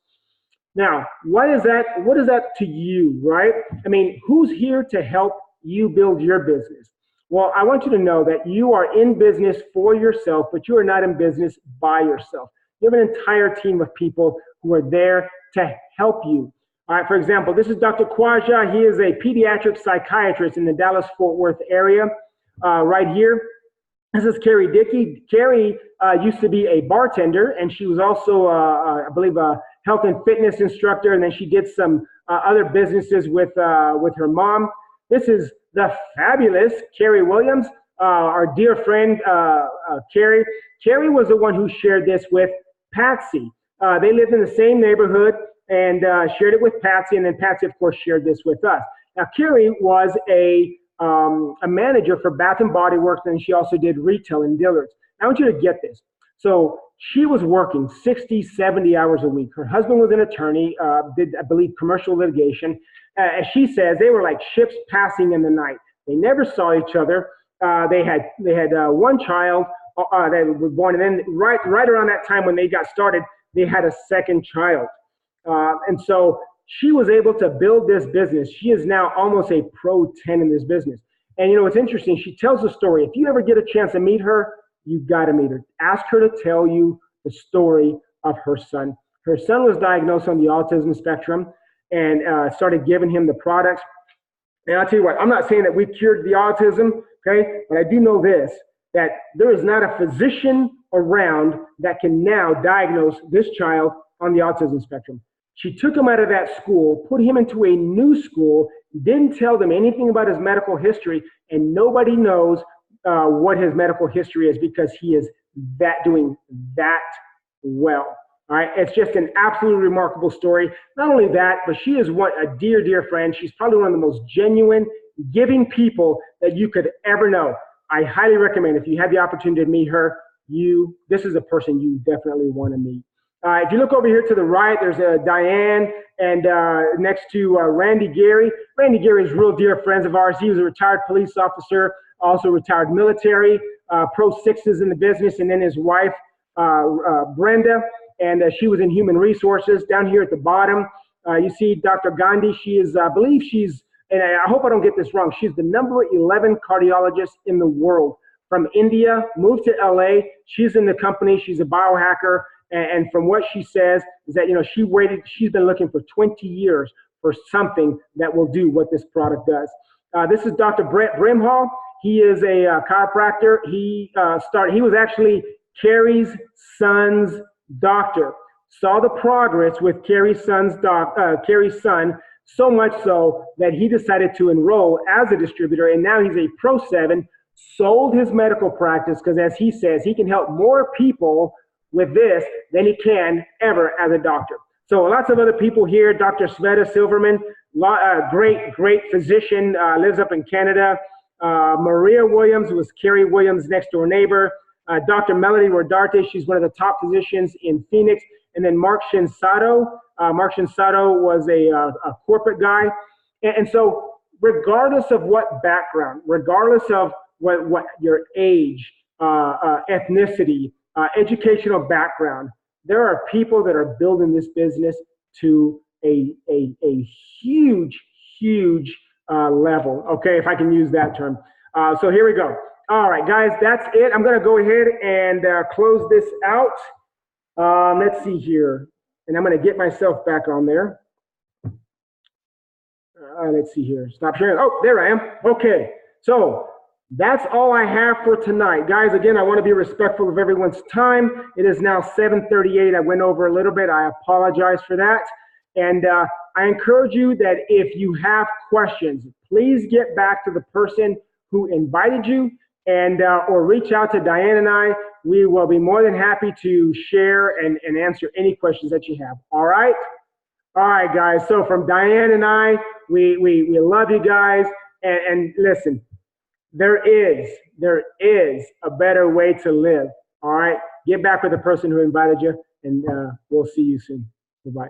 Now, what is that to you, right? I mean, who's here to help you build your business? Well, I want you to know that you are in business for yourself, but you are not in business by yourself. You have an entire team of people who are there to help you. All right, for example, this is Dr. Kwaja. He is a pediatric psychiatrist in the Dallas-Fort Worth area right here. This is Carrie Dickey. Carrie used to be a bartender, and she was also, I believe, a health and fitness instructor, and then she did some other businesses with her mom. This is the fabulous Carrie Williams, our dear friend Carrie. Carrie was the one who shared this with Patsy. They lived in the same neighborhood and shared it with Patsy, and then Patsy, of course, shared this with us. Now, Carrie was a manager for Bath and Body Works, and she also did retail in Dillard's. I want you to get this. So she was working 60, 70 hours a week. Her husband was an attorney, did, I believe, commercial litigation. As she says, they were like ships passing in the night. They never saw each other. They had one child that was born, and then right around that time when they got started, they had a second child. And so she was able to build this business. She is now almost a pro 10 in this business. And you know, it's interesting. She tells a story. If you ever get a chance to meet her, you've got to meet her. Ask her to tell you the story of her son. Her son was diagnosed on the autism spectrum and started giving him the products. And I'll tell you what, I'm not saying that we cured the autism, okay? But I do know this, that there is not a physician around that can now diagnose this child on the autism spectrum. She took him out of that school, put him into a new school, didn't tell them anything about his medical history, and nobody knows what his medical history is because he is doing that well. All right, it's just an absolutely remarkable story. Not only that, but she is a dear friend. She's probably one of the most genuine, giving people that you could ever know. I highly recommend, if you have the opportunity to meet her, this is a person you definitely want to meet. If you look over here to the right, there's Diane, and next to Randy Gary. Randy Gary is real dear friends of ours. He was a retired police officer, also retired military, pro sixes in the business, and then his wife, Brenda, and she was in human resources. Down here at the bottom, you see Dr. Gandhi. She is, I believe she's, and I hope I don't get this wrong, she's the number 11 cardiologist in the world. From India, moved to LA. She's in the company. She's a biohacker. And from what she says is that, you know, she's been looking for 20 years for something that will do what this product does. This is Dr. Brett Brimhall. He is a chiropractor. He was actually Carrie's son's doctor. Saw the progress with Carrie's son, so much so that he decided to enroll as a distributor, and now he's a Pro 7, sold his medical practice because, as he says, he can help more people with this than he can ever as a doctor. So lots of other people here. Dr. Sveta Silverman, great physician, lives up in Canada. Maria Williams, who was Carrie Williams' next door neighbor. Dr. Melody Rodarte, she's one of the top physicians in Phoenix. and then Mark Shinsato. Mark Shinsato was a corporate guy. And so regardless of what background, regardless of what your age, ethnicity, educational background, there are people that are building this business to a huge level, okay, if I can use that term. So here we go. All right, guys, that's it. I'm going to go ahead and close this out. Let's see here. And I'm going to get myself back on there. Let's see here. Stop sharing. Oh, there I am. Okay. So that's all I have for tonight. Guys, again, I want to be respectful of everyone's time. It is now 7:38. I went over a little bit. I apologize for that. And I encourage you that if you have questions, please get back to the person who invited you and or reach out to Diane and I. We will be more than happy to share and answer any questions that you have. All right? All right, guys. So from Diane and I, we love you guys. And listen, there is a better way to live. All right? Get back with the person who invited you, and we'll see you soon. Goodbye.